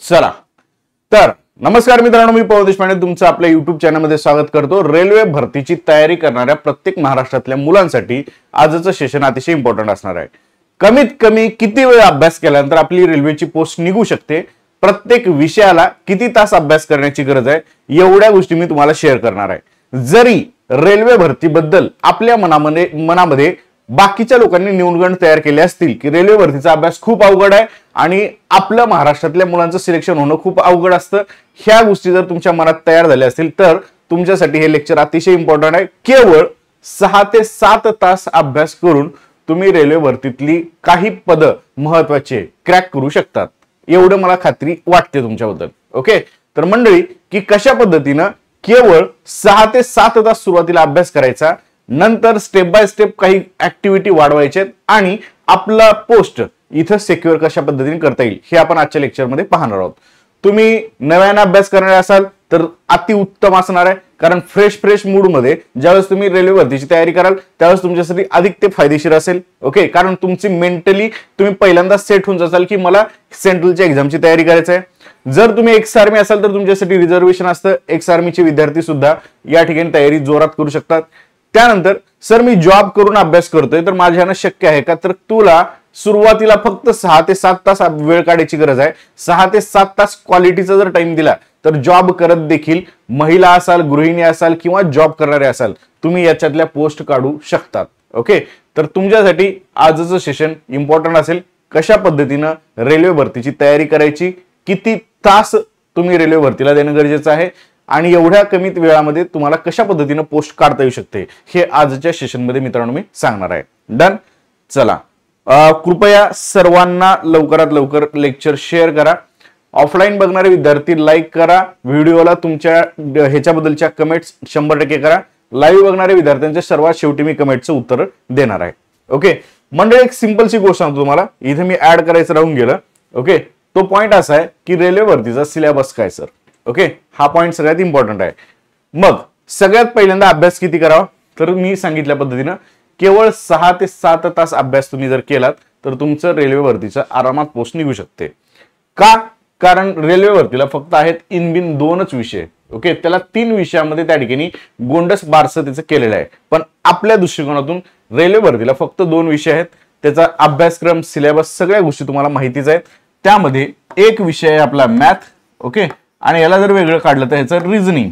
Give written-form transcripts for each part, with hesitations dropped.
चला तर नमस्कार मित्रांनो, मी पवन देशपांडे तुमचं आपल्या YouTube चॅनलमध्ये स्वागत करतो। रेल्वे भरतीची तयारी करणाऱ्या प्रत्येक महाराष्ट्रातल्या मुलांसाठी आजचं सेशन अतिशय इम्पॉर्टंट असणार आहे। कमीत कमी किती वेळ अभ्यास केल्यानंतर आपली रेल्वेची पोस्ट निघू शकते, प्रत्येक विषयाला किती तास अभ्यास करण्याची गरज आहे, एवढ्या गोष्टी मी तुम्हाला शेअर करणार आहे। जरी रेल्वे भरतीबद्दल आपल्या मनामध्ये बाकीच्या लोकांनी न्यूनगंड तयार केले असतील की रेल्वे भरतीचा अभ्यास खूप अवघड आहे आणि आपल्या महाराष्ट्रातल्या मुलांचं सिलेक्शन होणं खूप अवघड असतं, ह्या गोष्टी जर तुमच्या मनात तयार झाल्या असतील तर तुमच्यासाठी हे लेक्चर अतिशय इम्पॉर्टंट आहे। केवळ 6 ते 7 तास अभ्यास करून तुम्ही रेल्वे भरतीतली काही पद महत्त्वाचे क्रॅक करू शकतात, एवढं मला खात्री वाटते तुमच्याबद्दल। ओके, तर मंडळी की कशा पद्धतीनं केवळ 6 ते 7 तास सुरुवातीला अभ्यास करायचा, नंतर स्टेप बाय स्टेप काही ऍक्टिव्हिटी वाढवायचे आणि आपला पोस्ट इथं सिक्युअर कशा पद्धतीने करता येईल हे आपण आजच्या लेक्चर मध्ये पाहणार आहोत। तुम्ही नव्याने अभ्यास करणारे असाल तर अति उत्तम असणार आहे, कारण फ्रेश मूड मध्ये ज्यावेळेस तुम्ही रेल्वे भरतीची तयारी कराल त्यावेळेस तुमच्यासाठी अधिक ते फायदेशीर असेल। ओके, कारण तुमची मेंटली तुम्ही पहिल्यांदा सेट होऊन जाल की मला सेंट्रलच्या एक्झामची तयारी करायची आहे। जर तुम्ही एक्स आर्मी असाल तर तुमच्यासाठी रिझर्वेशन असतं, एक्स आर्मीचे विद्यार्थी सुद्धा या ठिकाणी तयारी जोरात करू शकतात। त्यानंतर सर मी जॉब करून अभ्यास करतोय तर माझ्यानं शक्य आहे का, तर तुला सुरुवातीला फक्त 6 ते 7 तास वेळ काढायची गरज आहे। 6 ते 7 तास क्वालिटीचा जर टाइम दिला तर जॉब करत देखील महिला असाल, गृहिणी असाल किंवा जॉब करणारे असाल, तुम्ही याच्यातल्या पोस्ट काढू शकतात। ओके, तर तुमच्यासाठी आजचं सेशन इम्पॉर्टंट असेल, कशा पद्धतीनं रेल्वे भरतीची तयारी करायची, किती तास तुम्ही रेल्वे भरतीला देणं गरजेचं आहे आणि एवढ्या कमीत वेळामध्ये तुम्हाला कशा पद्धतीनं पोस्ट काढता येऊ शकते हे आजच्या सेशन मध्ये मित्रांनो मी सांगणार आहे। डन, चला कृपया सर्वांना लवकरात लवकर लेक्चर शेअर करा। ऑफलाईन बघणारे विद्यार्थी लाईक करा, व्हिडिओला तुमच्या ह्याच्याबद्दलच्या कमेंट्स 100% करा। लाईव्ह बघणारे विद्यार्थ्यांच्या सर्वात शेवटी मी कमेंटचं उत्तर देणार आहे। ओके मंडळी, एक सिंपलची गोष्ट सांगतो तुम्हाला, इथे मी ऍड करायचं राहून गेलं। ओके, तो पॉइंट असा आहे की रेल्वे भरतीचा सिलेबस काय सर। ओके, हा पॉइंट सगळ्यात इम्पॉर्टंट आहे। मग सगळ्यात पहिल्यांदा अभ्यास किती करावा, तर मी सांगितल्या पद्धतीनं केवळ 6 ते 7 तास अभ्यास तुम्ही जर केलात तर तुमचं रेल्वे भरतीचा आरामात पोस्ट निघू शकते। का, कारण रेल्वे भरतीला फक्त आहेत इन बिन 2च विषय। ओके, त्याला 3 विषयामध्ये त्या ठिकाणी गोंडस बारसं त्याचं केलेलं आहे, पण आपल्या दृष्टिकोनातून रेल्वे भरतीला फक्त 2 विषय आहेत। त्याचा अभ्यासक्रम, सिलेबस सगळ्या गोष्टी तुम्हाला माहितीच आहेत। त्यामध्ये एक विषय आहे आपला मॅथ, ओके, आणि याला जर वेगळं काढलं तर ह्याचं रिझनिंग,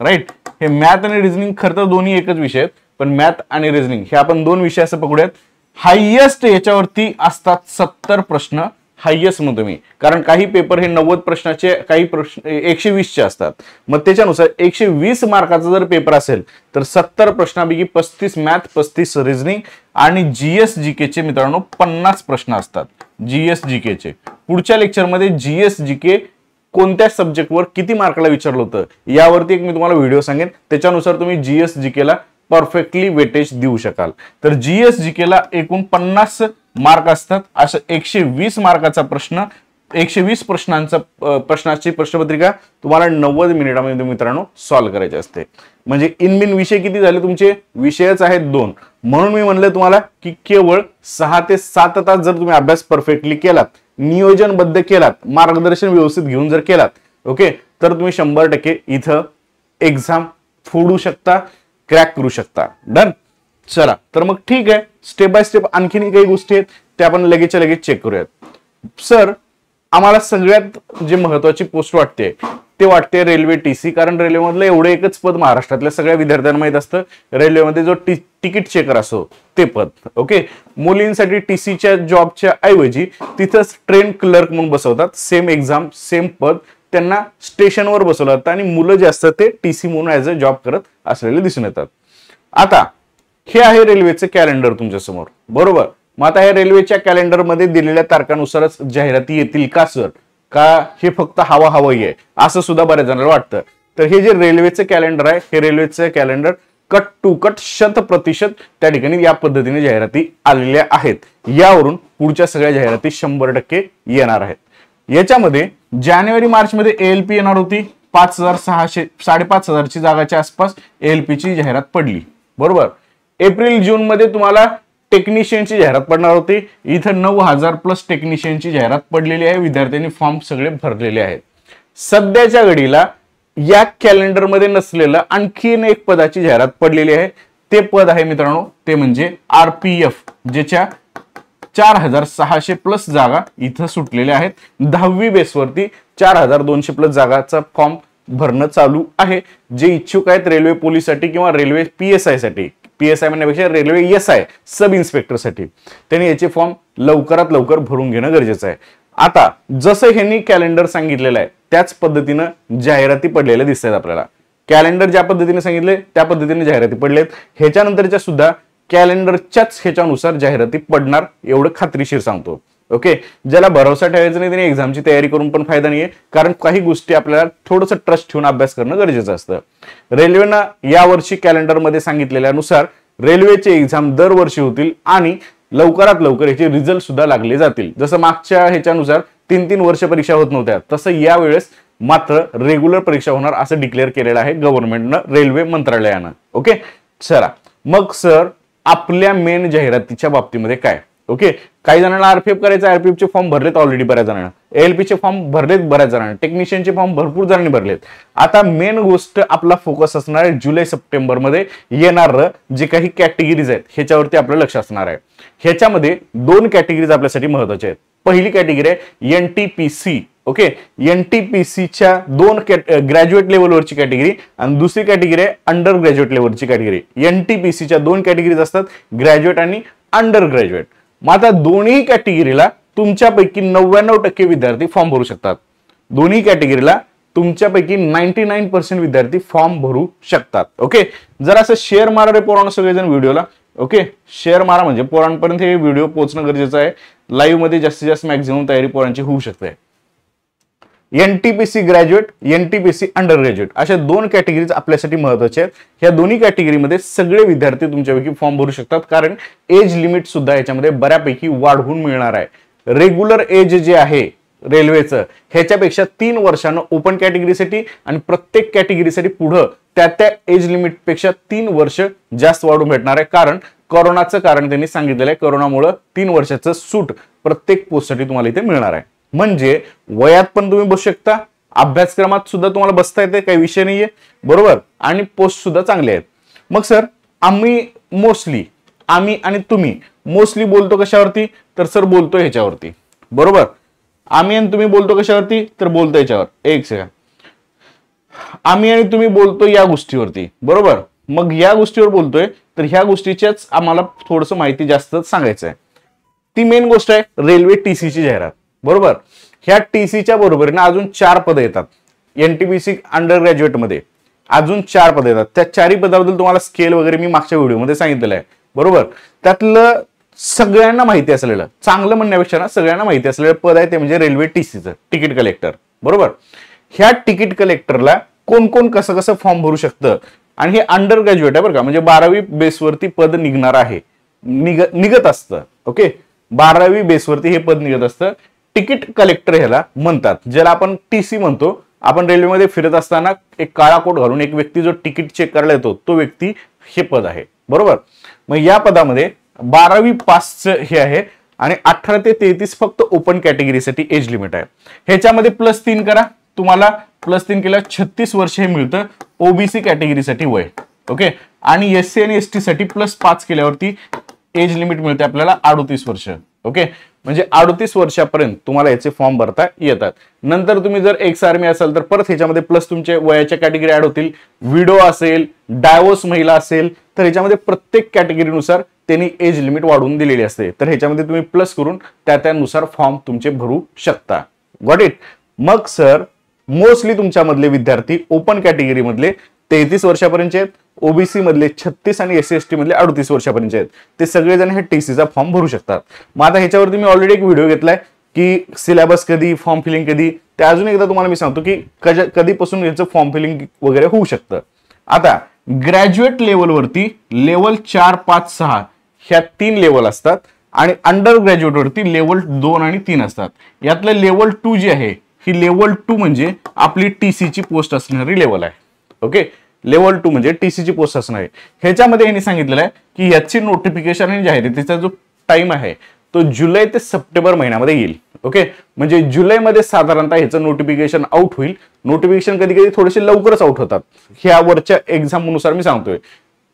राईट। हे मॅथ आणि रिझनिंग खरं तर दोन्ही एकच विषय आहेत, पण मॅथ आणि रिझनिंग हे आपण 2 विषय असं पकडूयात। हायएस्ट याच्यावरती असतात 70 प्रश्न, हायएस्ट म्हणतो मी, कारण काही पेपर हे 90 प्रश्नाचे, काही प्रश्न 120चे असतात। मग त्याच्यानुसार 120 मार्काचा जर पेपर असेल तर 70 प्रश्नापैकी 35 मॅथ, 35 रिझनिंग आणि जीएस जीकेचे मित्रांनो 50 प्रश्न असतात। जीएस जीकेचे पुढच्या लेक्चरमध्ये जीएस जीके कोणत्या सब्जेक्टवर किती मार्काला विचारलं होतं यावरती एक मी तुम्हाला व्हिडिओ सांगेन, त्याच्यानुसार तुम्ही जीएस जीकेला परफेक्टली वेटेज देऊ शकाल। तर जीएस जीकेला एकूण 50 मार्क असतात, असं 120 मार्काचा प्रश्न, 120 प्रश्नाची प्रश्नपत्रिका तुम्हाला 90 मिनिटांमध्ये मित्रांनो सॉल्व्ह करायची असते। म्हणजे इनबिन विषय किती झाले तुमचे, विषयच आहेत 2। म्हणून मी म्हणलं तुम्हाला की केवळ 6 ते 7 तास जर तुम्ही अभ्यास परफेक्टली केलात, नियोजनबद्ध केलात, मार्गदर्शन व्यवस्थित घेऊन जर केलात, ओके, तर तुम्ही 100% इथं एक्झाम फोडू शकता, क्रॅक करू शकता। डन, चला तर मग ठीक आहे, स्टेप बाय स्टेप आणखीन काही गोष्टी आहेत त्या आपण लगेचच्या लगेच चेक करूयात। सर आम्हाला सगळ्यात जे महत्वाची पोस्ट वाटते ते वाटते रेल्वे टीसी, कारण रेल्वेमधलं एवढं एकच पद महाराष्ट्रातल्या सगळ्या विद्यार्थ्यांना माहित असतं, रेल्वेमध्ये जो तिकीट चेकर असो ते पद। ओके, मुलींसाठी टीसीच्या जॉबच्या ऐवजी तिथंच ट्रेन क्लर्क म्हणून बसवतात, सेम एक्झाम सेम पद, त्यांना स्टेशनवर बसवलं जातं आणि मुलं जे असतात ते टीसी म्हणून ऍज अ जॉब करत असलेले दिसून येतात। आता हे आहे रेल्वेचं कॅलेंडर तुमच्या समोर, बरोबर। मग आता या रेल्वेच्या कॅलेंडर मध्ये दिलेल्या तारखानुसारच जाहिराती येतील का सर, का हे फक्त हवाई आहे असं सुद्धा बऱ्याच जणांना वाटतं। तर हे जे रेल्वेचं कॅलेंडर आहे, हे रेल्वेचं कॅलेंडर कट टू कट 100% त्या ठिकाणी या पद्धतीने जाहिराती आलेल्या आहेत। यावरून पुढच्या सगळ्या जाहिराती 100% येणार आहेत। याच्यामध्ये जानेवारी मार्च मध्ये एएलपी येणार होती, 5600 5,500 जागाच्या आसपास एएलपी ची जाहिरात पडली, बरोबर। एप्रिल जून मध्ये तुम्हाला टेक्निशियनची जाहिरात पडणार होती. इथं 9,000 प्लस टेक्निशियनची जाहिरात पडलेली आहे. विद्यार्थ्यांनी फॉर्म सगळे भरलेले आहेत. सध्याच्या घडीला या कॅलेंडरमध्ये नसलेलं आणखीन एक पदाची जाहिरात पडलेली आहे. ते पद आहे मित्रांनो, ते म्हणजे RPF, ज्याच्या 4,600 प्लस जागा इथं सुटलेल्या आहेत. 10वी बेसवरती 4,200 प्लस जागाचा फॉर्म भरणं चालू आहे. जे इच्छुक आहेत रेल्वे पोलीससाठी किंवा रेल्वे PSI साठी, PSI म्हणण्यापेक्षा रेल्वे SI सब इन्स्पेक्टर साठी, त्यांनी याचे फॉर्म लवकरात लवकर भरून घेणं गरजेचं आहे. आता जसं ह्यांनी कॅलेंडर सांगितलेलं आहे त्याच पद्धतीनं जाहिराती पडलेल्या दिसत आहेत आपल्याला. कॅलेंडर ज्या पद्धतीने सांगितले त्या पद्धतीने जाहिराती पडलेत. ह्याच्यानंतरच्या सुद्धा कॅलेंडरच्याच ह्याच्यानुसार जाहिराती पडणार, एवढं खात्रीशीर सांगतो. ओके, ज्याला भरोसा ठेवायचा नाही त्याने एक्झामची तयारी करून पण फायदा नाहीये, कारण काही गोष्टी आपल्याला थोडंसं ट्रस्ट ठेवून अभ्यास करणं गरजेचं असतं. रेल्वेनं यावर्षी कॅलेंडरमध्ये सांगितलेल्यानुसार रेल्वेचे एक्झाम दरवर्षी होतील आणि लवकरात लवकर याचे रिझल्ट सुद्धा लागले जातील. जसं मागच्या ह्याच्यानुसार 3-3 वर्ष परीक्षा होत नव्हत्या, तसं यावेळेस मात्र रेग्युलर परीक्षा होणार असं डिक्लेअर केलेलं आहे गव्हर्नमेंटनं, रेल्वे मंत्रालयानं. ओके, चला मग सर आपल्या मेन जाहिरातीच्या बाबतीमध्ये काय. ओके, काही जणांना RPF करायचं, RPF चे फॉर्म भरलेत ऑलरेडी बऱ्याच जणांना, ALP चे फॉर्म भरलेत बऱ्याच जणांना, टेक्निशियनचे फॉर्म भरपूर जणांनी भरलेत. आता मेन गोष्ट आपला फोकस असणार आहे जुलै-सप्टेंबर मध्ये येणार जे काही कॅटेगरीज आहेत ह्याच्यावरती आपलं लक्ष असणार आहे. ह्याच्यामध्ये 2 कॅटेगरीज आपल्यासाठी महत्वाच्या आहेत. पहिली कॅटेगरी आहे NTPC. ओके, NTPCच्या 2 ग्रॅज्युएट लेवलवरची कॅटेगरी आणि दुसरी कॅटेगरी आहे अंडर ग्रॅज्युएट लेवलची कॅटेगरी. NTPCच्या 2 कॅटेगरीज असतात, ग्रॅज्युएट आणि अंडर ग्रॅज्युएट. मग आता दोन्ही कॅटेगरीला तुमच्यापैकी 99% विद्यार्थी फॉर्म भरू शकतात. दोन्ही कॅटेगरीला तुमच्यापैकी 99% विद्यार्थी फॉर्म भरू शकतात. ओके, जरा असं शेअर मारा रे पोरांनो सगळेजण व्हिडिओला. ओके, शेअर मारा म्हणजे पोरांपर्यंत हे व्हिडिओ पोहोचणं गरजेचं आहे. लाईव्ह मध्ये जास्तीत जास्त मॅक्झिमम तयारी पोरांची होऊ शकते. NTPC graduate, NTPC under graduate अशा 2 कॅटेगरीज आपल्यासाठी महत्वाच्या आहेत. ह्या दोन्ही कॅटेगरीमध्ये सगळे विद्यार्थी तुमच्यापैकी फॉर्म भरू शकतात, कारण एज लिमिट सुद्धा याच्यामध्ये बऱ्यापैकी वाढवून मिळणार आहे. रेग्युलर एज जे आहे रेल्वेचं ह्याच्यापेक्षा 3 वर्षानं ओपन कॅटेगरीसाठी आणि प्रत्येक कॅटेगरीसाठी पुढं त्या एज लिमिट पेक्षा 3 वर्ष जास्त वाढून भेटणार आहे. कारण कोरोनाचं कारण त्यांनी सांगितलेलं आहे, कोरोनामुळे 3 वर्षाचं सूट प्रत्येक पोस्टसाठी तुम्हाला इथे मिळणार आहे. म्हणजे वयात पण तुम्ही बसू शकता, अभ्यासक्रमात सुद्धा तुम्हाला बसता येते, काही विषय नाहीये, बरोबर, आणि पोस्ट सुद्धा चांगले आहेत. मग सर आम्ही आणि तुम्ही मोस्टली बोलतो कशावरती, तर सर बोलतो ह्याच्यावरती, बरोबर. आम्ही आणि तुम्ही बोलतो कशावरती, तर बोलतो ह्याच्यावर. एक सेकंड, आम्ही आणि तुम्ही बोलतो या गोष्टीवरती, बरोबर. मग या गोष्टीवर बोलतोय तर ह्या गोष्टीच्याच आम्हाला थोडंसं माहिती जास्त सांगायचं आहे. ती मेन गोष्ट आहे रेल्वे TCची जाहिरात, बरोबर. ह्या TCच्या बरोबरीने अजून 4 पद येतात. NTPC अंडर ग्रॅज्युएट मध्ये अजून 4 पद येतात. त्या 4 पदाबद्दल तुम्हाला स्केल वगैरे मी मागच्या व्हिडिओमध्ये सांगितलेलं आहे, बरोबर. त्यातलं सगळ्यांना माहिती असलेलं, चांगलं म्हणण्यापेक्षा ना सगळ्यांना माहिती असलेलं पद आहे ते म्हणजे रेल्वे TCचं तिकीट कलेक्टर, बरोबर. ह्या तिकीट कलेक्टरला कोण कोण कसं कसं फॉर्म भरू शकतं, आणि हे अंडर ग्रॅज्युएट आहे बरं का, म्हणजे 12वी बेसवरती पद निघणार आहे, निघत असतं. ओके, 12वी बेसवरती हे पद निघत असतं. तिकीट कलेक्टर ह्याला म्हणतात, ज्याला आपण TC म्हणतो. आपण रेल्वेमध्ये फिरत असताना एक काळा कोट घालून एक व्यक्ती जो तिकीट चेक करायला येतो तो व्यक्ती हे पद आहे, बरोबर. मग या पदामध्ये 12वी पासचं हे आहे आणि 18 ते 33 फक्त ओपन कॅटेगरीसाठी एज लिमिट आहे. ह्याच्यामध्ये +3 करा, तुम्हाला +3 केला 36 वर्ष हे मिळतं OBC कॅटेगरीसाठी वय. ओके, आणि SC आणि ST साठी +5 केल्यावरती एज लिमिट मिळते आपल्याला 38 वर्ष. ओके, म्हणजे 38 वर्षापर्यंत तुम्हाला याचे फॉर्म भरता येतात. नंतर तुम्ही जर एक्स आर्मी असाल तर परत ह्याच्यामध्ये प्लस तुमचे वयाच्या कॅटेगरी ऍड होतील. विडो असेल, डायवोर्स महिला असेल तर ह्याच्यामध्ये प्रत्येक कॅटेगरीनुसार त्यांनी एज लिमिट वाढवून दिलेली असते. तर ह्याच्यामध्ये तुम्ही प्लस करून त्यानुसार फॉर्म तुमचे भरू शकता. Got it. मग सर मोस्टली तुमच्यामधले विद्यार्थी ओपन कॅटेगरी मधले 33 वर्षापर्यंत आहेत, ओबीसी मधले 36 आणि SC ST मधले 38 वर्षापर्यंत आहेत. ते सगळेजण हे TCचा फॉर्म भरू शकतात. मग आता ह्याच्यावरती मी ऑलरेडी एक व्हिडिओ घेतलाय की सिलेबस कधी, फॉर्म फिलिंग कधी, ते अजून एकदा तुम्हाला मी सांगतो की कधीपासून याचं फॉर्म फिलिंग वगैरे होऊ शकतं. आता ग्रॅज्युएट लेवलवरती लेवल 4, 5, 6 ह्या 3 लेवल असतात आणि अंडर ग्रॅज्युएट वरती लेवल 2 आणि 3 असतात. यातलं लेवल 2 जी आहे ही लेवल 2 म्हणजे आपली TCची पोस्ट असणारी लेवल आहे. ओके, लेवल 2 म्हणजे टीसीची पोस्ट असणार आहे. ह्याच्यामध्ये यांनी सांगितलेलं आहे की याची नोटिफिकेशन आणि जाहिरातीचा जो टाइम आहे तो जुलै ते सप्टेंबर महिन्यामध्ये येईल. ओके, म्हणजे जुलैमध्ये साधारणतः ह्याचं नोटिफिकेशन आउट होईल. नोटिफिकेशन कधी कधी थोडेसे लवकरच आउट होतात, ह्या वरच्या एक्झाम नुसार मी सांगतोय.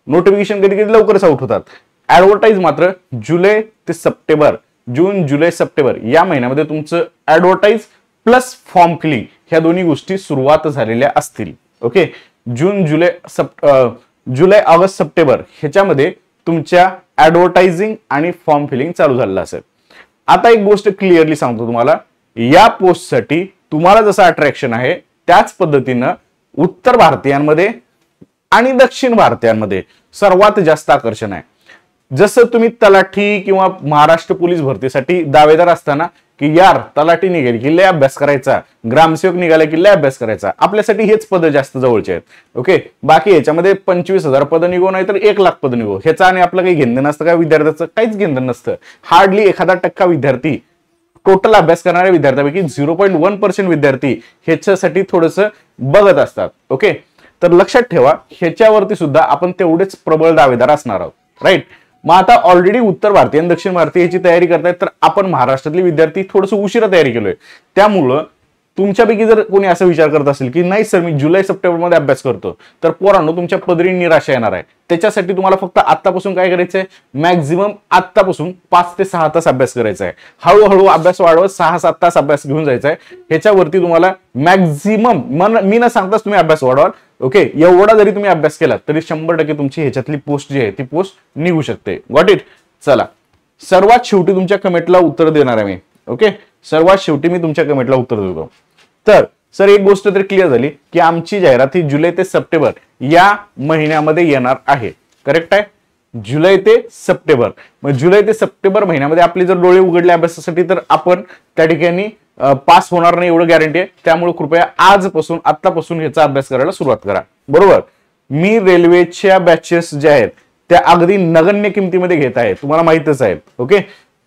नोटिफिकेशन कधी कधी लवकरच आउट होतात. ऍडव्हर्टाईज मात्र जुलै ते सप्टेंबर, जून जुलै सप्टेंबर या महिन्यामध्ये तुमचं ऍडव्हर्टाईज प्लस फॉर्म फिलिंग ह्या दोन्ही गोष्टी सुरुवात झालेल्या असतील. ओके, जून जुलै ऑगस्ट सप्टेंबर ह्याच्यामध्ये तुमच्या ऍडव्हर्टायझिंग आणि फॉर्म फिलिंग चालू झालेलं असेल. आता एक गोष्ट क्लिअरली सांगतो तुम्हाला, या पोस्टसाठी तुम्हाला जसं अट्रॅक्शन आहे त्याच पद्धतीनं उत्तर भारतीयांमध्ये आणि दक्षिण भारतीयांमध्ये सर्वात जास्त आकर्षण आहे. जसं तुम्ही तलाठी किंवा महाराष्ट्र पोलीस भरतीसाठी दावेदार असताना की यार तलाठी निघेल की लय अभ्यास करायचा, ग्रामसेवक निघाला की लय अभ्यास करायचा, आपल्यासाठी हेच पद जास्त जवळचे आहेत. ओके, बाकी याच्यामध्ये 25,000 पदं निघो नाही तर 1 लाख पदं निघो, ह्याचा आणि आपलं काही घेणं नसतं का, विद्यार्थ्याचं काहीच घेणं नसतं. हार्डली 1% विद्यार्थी टोटल अभ्यास करणाऱ्या विद्यार्थ्यांपैकी 0.1% विद्यार्थी ह्याच्यासाठी थोडंसं बघत असतात. ओके, तर लक्षात ठेवा ह्याच्यावरती सुद्धा आपण तेवढेच प्रबळ दावेदार असणार आहोत. राईट, मग आता ऑलरेडी उत्तर भारतीय आणि दक्षिण भारतीय याची तयारी करतायत, तर आपण महाराष्ट्रातले विद्यार्थी थोडंसं उशिरा तयारी केलोय. त्यामुळं तुमच्यापैकी जर कोणी असा विचार करत असेल की नाही सर मी जुलै सप्टेंबर मध्ये अभ्यास करतो, तर पोरांनो तुमच्या पदरी निराशा येणार आहे. त्याच्यासाठी तुम्हाला फक्त आत्तापासून काय करायचंय, मॅक्झिमम आत्तापासून 5 ते 6 तास अभ्यास करायचा आहे. हळूहळू अभ्यास वाढवत 6-7 तास अभ्यास घेऊन जायचा आहे. ह्याच्यावरती तुम्हाला मॅक्झिमम मी न सांगताच तुम्ही अभ्यास वाढवाल. ओके, एवढा जरी तुम्ही अभ्यास केला तरी 100% तुमची ह्याच्यातली पोस्ट जी आहे ती पोस्ट निघू शकते. Got it. चला, सर्वात शेवटी तुमच्या कमेंटला उत्तर देणार आहे मी. ओके, सर्वात शेवटी मी तुमच्या कमेंटला उत्तर देतो. तर सर एक गोष्ट तर क्लिअर झाली की आमची जाहिरात ही जुलै ते सप्टेंबर या महिन्यामध्ये येणार आहे. करेक्ट आहे, जुलै ते सप्टेंबर. मग जुलै ते सप्टेंबर महिन्यामध्ये आपले जर डोळे उघडले अभ्यासासाठी तर आपण त्या ठिकाणी पास होणार नाही एवढं गॅरंटी आहे. त्यामुळे कृपया आजपासून आत्तापासून ह्याचा अभ्यास करायला सुरुवात करा. बरोबर, मी रेल्वेच्या बॅचेस ज्या आहेत त्या अगदी नगण्य किमतीमध्ये घेत आहे, तुम्हाला माहितच आहे. ओके,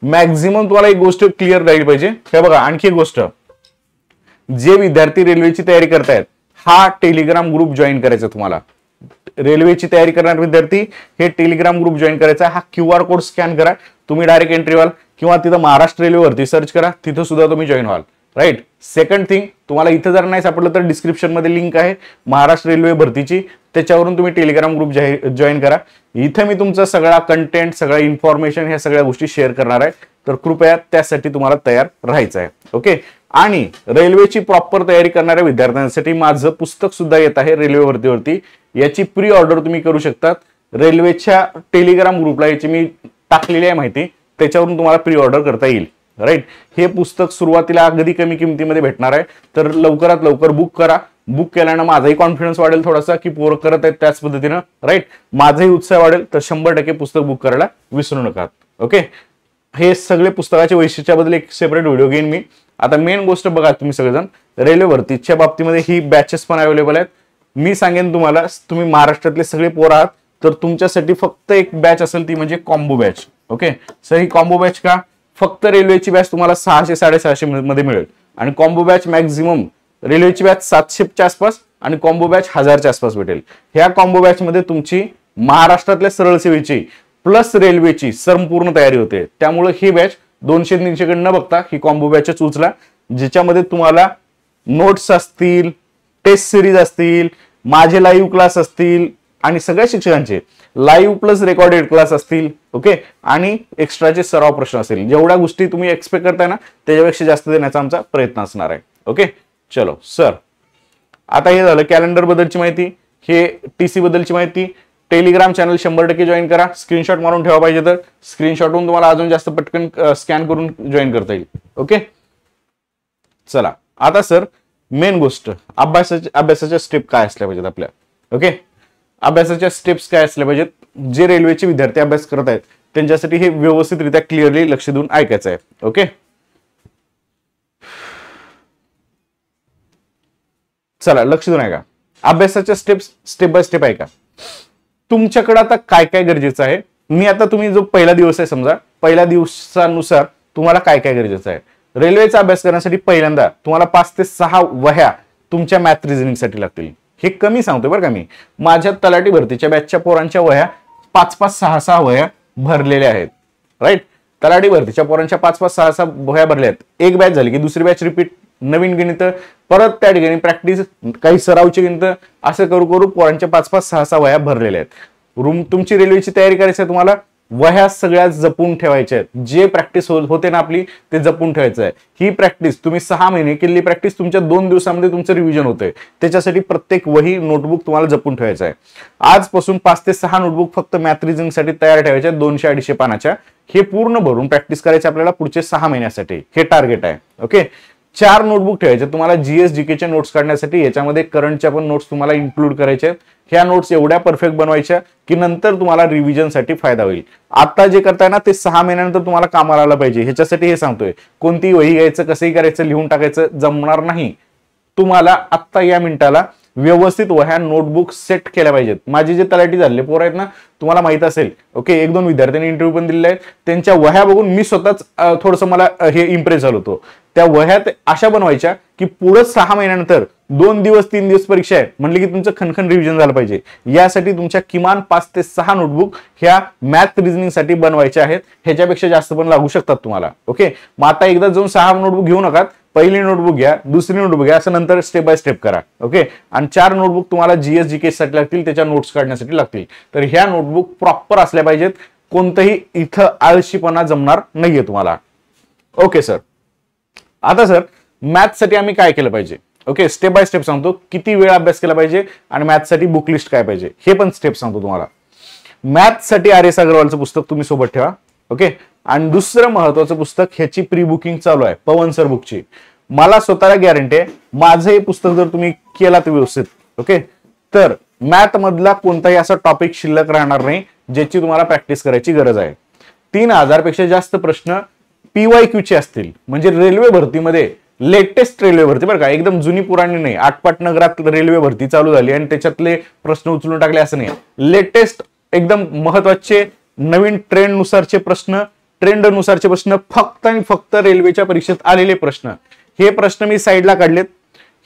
मॅक्झिमम तुम्हाला एक गोष्ट क्लिअर राहिली पाहिजे. हे बघा, आणखी एक गोष्ट, जे विद्यार्थी रेल्वेची तयारी करतायत हा टेलिग्राम ग्रुप जॉईन करायचा. तुम्हाला रेल्वेची तयारी करणारे विद्यार्थी हे टेलिग्राम ग्रुप जॉईन करायचा. हा QR कोड स्कॅन करा, तुम्ही डायरेक्ट एंट्री व्हाल किंवा तिथं महाराष्ट्र रेल्वेवरती सर्च करा, तिथं सुद्धा तुम्ही जॉईन व्हाल. राईट. सेकंड थिंग, तुम्हाला इथं जर नाही सापडलं तर डिस्क्रिप्शन मध्ये लिंक आहे महाराष्ट्र रेल्वे भरतीची, त्याच्यावरून तुम्ही टेलिग्राम ग्रुप जॉईन करा. इथे मी तुमचा सगळा कंटेंट, सगळा इन्फॉर्मेशन, ह्या सगळ्या गोष्टी शेअर करणार आहे. तर कृपया त्यासाठी तुम्हाला तयार राहायचं आहे. ओके, आणि रेल्वेची प्रॉपर तयारी करणाऱ्या विद्यार्थ्यांसाठी माझं पुस्तक सुद्धा येत आहे रेल्वे भरतीवरती. याची प्री ऑर्डर तुम्ही करू शकतात. रेल्वेच्या टेलिग्राम ग्रुपला याची मी टाकलेली आहे माहिती, त्याच्यावरून तुम्हाला प्री ऑर्डर करता येईल. राईट, हे पुस्तक सुरुवातीला अगदी कमी किमतीमध्ये भेटणार आहे, तर लवकरात लवकर बुक करा. बुक केल्यानं माझाही कॉन्फिडन्स वाढेल थोडासा की पोरं करत आहेत त्याच पद्धतीनं. राईट, माझाही उत्साह वाढेल. तर 100% पुस्तक बुक करायला विसरू नका. ओके, हे सगळे पुस्तकाच्या वैशिष्ट्याबद्दल एक सेपरेट व्हिडिओ घेईन मी. आता मेन गोष्ट बघा, तुम्ही सगळेजण रेल्वे भरतीच्या बाबतीमध्ये ही बॅचेस पण अवेलेबल आहेत. मी सांगेन तुम्हाला, तुम्ही महाराष्ट्रातले सगळे पोरं आहात तर तुमच्यासाठी फक्त एक बॅच असेल, ती म्हणजे कॉम्बो बॅच. ओके, सर ही कॉम्बो बॅच का, फक्त रेल्वेची बॅच तुम्हाला 600-650 मध्ये मिळेल. आणि कॉम्बो बॅच मॅक्झिमम रेल्वेची बॅच 700च्या आसपास आणि कॉम्बो बॅच 1000च्या आसपास भेटेल. ह्या कॉम्बो बॅच मध्ये तुमची महाराष्ट्रातल्या सरळ सेवेची प्लस रेल्वेची संपूर्ण तयारी होते. त्यामुळे ही बॅच 200-300 कडे न बघता ही कॉम्बो बॅचच उचला, ज्याच्यामध्ये तुम्हाला नोट्स असतील, टेस्ट सिरीज असतील, माझे लाईव्ह क्लास असतील आणि सगळ्या शिक्षकांचे लाईव्ह प्लस रेकॉर्डेड क्लास असतील. ओके, आणि एक्स्ट्राचे सराव प्रश्न असतील. जेवढ्या गोष्टी तुम्ही एक्सपेक्ट करताय ना त्याच्यापेक्षा जास्त देण्याचा आमचा प्रयत्न असणार आहे. ओके, चलो सर, आता हे झालं कॅलेंडर बद्दलची माहिती, हे TC बद्दलची माहिती. टेलिग्राम चॅनल 100% जॉईन करा. स्क्रीनशॉट मारून ठेवा पाहिजे तर, स्क्रीनशॉटवरून तुम्हाला अजून जास्त पटकन स्कॅन करून जॉईन करता येईल. ओके, चला आता सर मेन गोष्ट, अभ्यासाच्या स्टेप काय असल्या पाहिजेत आपल्या. ओके, अभ्यासाच्या स्टेप्स काय असल्या पाहिजेत, जे रेल्वेचे विद्यार्थी अभ्यास करत आहेत त्यांच्यासाठी हे व्यवस्थितरित्या क्लिअरली लक्ष देऊन ऐकायचं आहे. ओके, चला लक्ष देऊन ऐका. अभ्यासाच्या स्टेप्स स्टेप बाय स्टेप ऐका. तुमच्याकडे आता काय काय गरजेचं आहे, मी आता तुम्ही जो पहिला दिवस आहे समजा, पहिल्या दिवसानुसार तुम्हाला काय काय गरजेचं आहे. रेल्वेचा अभ्यास करण्यासाठी पहिल्यांदा तुम्हाला 5 ते 6 वह्या तुमच्या मॅथ रिझनिंग साठी लागतील. हे कमी सांगतोय बरं का मी. माझ्या तलाठी भरतीच्या बॅचच्या पोरांच्या वह्या 5-5, 6-6 वह्या भरलेल्या आहेत. राईट, तलाठी भरतीच्या पोरांच्या 5-5, 6-6 वह्या भरल्या आहेत. एक बॅच झाली की दुसरी बॅच रिपीट, नवीन गणित, परत त्या ठिकाणी प्रॅक्टिस, काही सरावची गणित, असं करू करू पोरांच्या 5-5, 6-6 वह्या भरलेल्या आहेत. तुमची रेल्वेची तयारी करायची आहे, तुम्हाला वह्या सगळ्या जपून ठेवायच्या आहेत. जे प्रॅक्टिस होते ना आपली ते जपून ठेवायचं आहे. ही प्रॅक्टिस तुम्ही 6 महिने केलेली प्रॅक्टिस तुमच्या 2 दिवसामध्ये तुमचं रिव्हिजन होतंय. त्याच्यासाठी प्रत्येक वही नोटबुक तुम्हाला जपून ठेवायचं आहे. आजपासून 5 ते 6 नोटबुक फक्त मॅथ रिझनिंग साठी तयार ठेवायच्या 200-250 पानाच्या. हे पूर्ण भरून प्रॅक्टिस करायची आपल्याला पुढचे 6 महिन्यासाठी. हे टार्गेट आहे. ओके, 4 नोटबुक ठेवायचे तुम्हाला जीएस जीकेच्या नोट्स काढण्यासाठी. याच्यामध्ये करंटच्या पण नोट्स तुम्हाला इन्क्लूड करायच्या आहेत. ह्या नोट्स एवढ्या परफेक्ट बनवायच्या की नंतर तुम्हाला रिव्हिजनसाठी फायदा होईल. आता जे करताय ना ते 6 महिन्यानंतर तुम्हाला कामाला आलं पाहिजे. ह्याच्यासाठी हे सांगतोय. कोणती वही घ्यायचं, कसंही करायचं, लिहून टाकायचं जमणार नाही. तुम्हाला आत्ता या मिनिटाला व्यवस्थित वह्या नोटबुक सेट केल्या पाहिजेत. माझे जे तलाठी झालेले पोर आहेत ना, तुम्हाला माहित असेल. ओके, 1-2 विद्यार्थ्यांनी इंटरव्ह्यू पण दिलेला आहे. त्यांच्या वह्या बघून मी स्वतःच थोडंसं मला हे इम्प्रेस झालो होतो. त्या वह्या अशा बनवायच्या की पुढे 6 महिन्यानंतर 2 दिवस 3 दिवस परीक्षा आहे म्हणले की तुमचं खनखन रिव्हिजन झालं पाहिजे. यासाठी तुमच्या किमान 5 ते 6 नोटबुक ह्या मॅथ रिझनिंग साठी बनवायच्या आहेत. ह्याच्यापेक्षा जास्त पण लागू शकतात तुम्हाला. ओके, मग आता एकदा जाऊन 6 नोटबुक घेऊ नका. पहिली नोटबुक घ्या, दुसरी नोटबुक घ्या, असं नंतर स्टेप बाय स्टेप करा. ओके, आणि 4 नोटबुक तुम्हाला जीएस जीके साठी लागतील, त्याच्या नोट्स काढण्यासाठी लागतील. तर ह्या नोटबुक प्रॉपर असल्या पाहिजेत. कोणतंही इथं आळशीपणा जमणार नाहीये तुम्हाला. ओके सर, आता सर मॅथ साठी आम्ही काय केलं पाहिजे. ओके, स्टेप बाय स्टेप सांगतो. किती वेळ अभ्यास केला पाहिजे आणि मॅथ साठी बुक लिस्ट काय पाहिजे हे पण स्टेप सांगतो तुम्हाला. मॅथ साठी आर.एस. अग्रवालचं पुस्तक तुम्ही सोबत ठेवा. ओके, आणि दुसरं महत्वाचं पुस्तक, ह्याची प्री बुकिंग चालू आहे पवन सर बुकची. मला स्वतःला गॅरंटी आहे माझं हे पुस्तक जर तुम्ही केलात व्यवस्थित, ओके, तर मॅथ मधला कोणताही असा टॉपिक शिल्लक राहणार नाही ज्याची तुम्हाला प्रॅक्टिस करायची गरज आहे. 3000 पेक्षा जास्त प्रश्न PYQ चे असतील. म्हणजे रेल्वे भरतीमध्ये लेटेस्ट रेल्वे भरती बरं का, एकदम जुनी पुराणी नाही. आटपाट नगरात रेल्वे भरती चालू झाली आणि त्याच्यातले प्रश्न उचलून टाकले असं नाही. लेटेस्ट एकदम महत्वाचे नवीन ट्रेंड नुसारचे प्रश्न, ट्रेंड नुसारचे प्रश्न, फक्त आणि फक्त रेल्वेच्या परीक्षेत आलेले प्रश्न. हे प्रश्न मी साईडला काढलेत.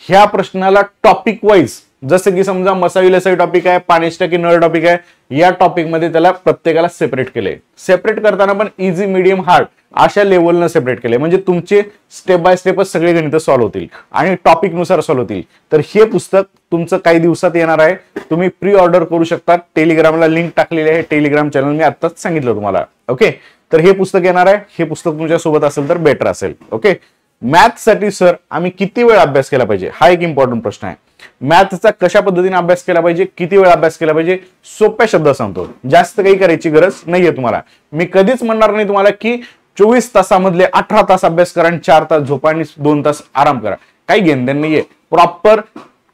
ह्या प्रश्नाला टॉपिक वाईज, जसं की समजा मसाईल असा टॉपिक आहे, पाण्याची टाकी नळ टॉपिक आहे, या टॉपिक मध्ये त्याला प्रत्येकाला सेपरेट केले. सेपरेट करताना पण इझी, मीडियम, हार्ड अशा लेवलनं सेपरेट केले. म्हणजे तुमचे स्टेप बाय स्टेपच सगळे गणित सॉल्व्ह होतील आणि टॉपिक नुसार सॉल्व्ह होतील. तर हे पुस्तक तुमचं काही दिवसात येणार आहे. तुम्ही प्री ऑर्डर करू शकता. टेलिग्रामला लिंक टाकलेली आहे. टेलिग्राम चॅनल मी आताच सांगितलं तुम्हाला. ओके, तर हे पुस्तक येणार आहे. हे पुस्तक तुमच्या सोबत असेल तर बेटर असेल. ओके, मॅथ साठी सर आम्ही किती वेळ अभ्यास केला पाहिजे हा एक इम्पॉर्टंट प्रश्न आहे. मॅथचा कशा पद्धतीने अभ्यास केला पाहिजे, किती वेळ अभ्यास केला पाहिजे, सोप्या शब्दात सांगतो. जास्त काही करायची गरज नाहीये तुम्हाला. मी कधीच म्हणणार नाही तुम्हाला की 24 तासामधले 18 तास अभ्यास करा आणि 4 तास झोपा आणि 2 तास आराम करा. काही घेणदेण नाहीये. प्रॉपर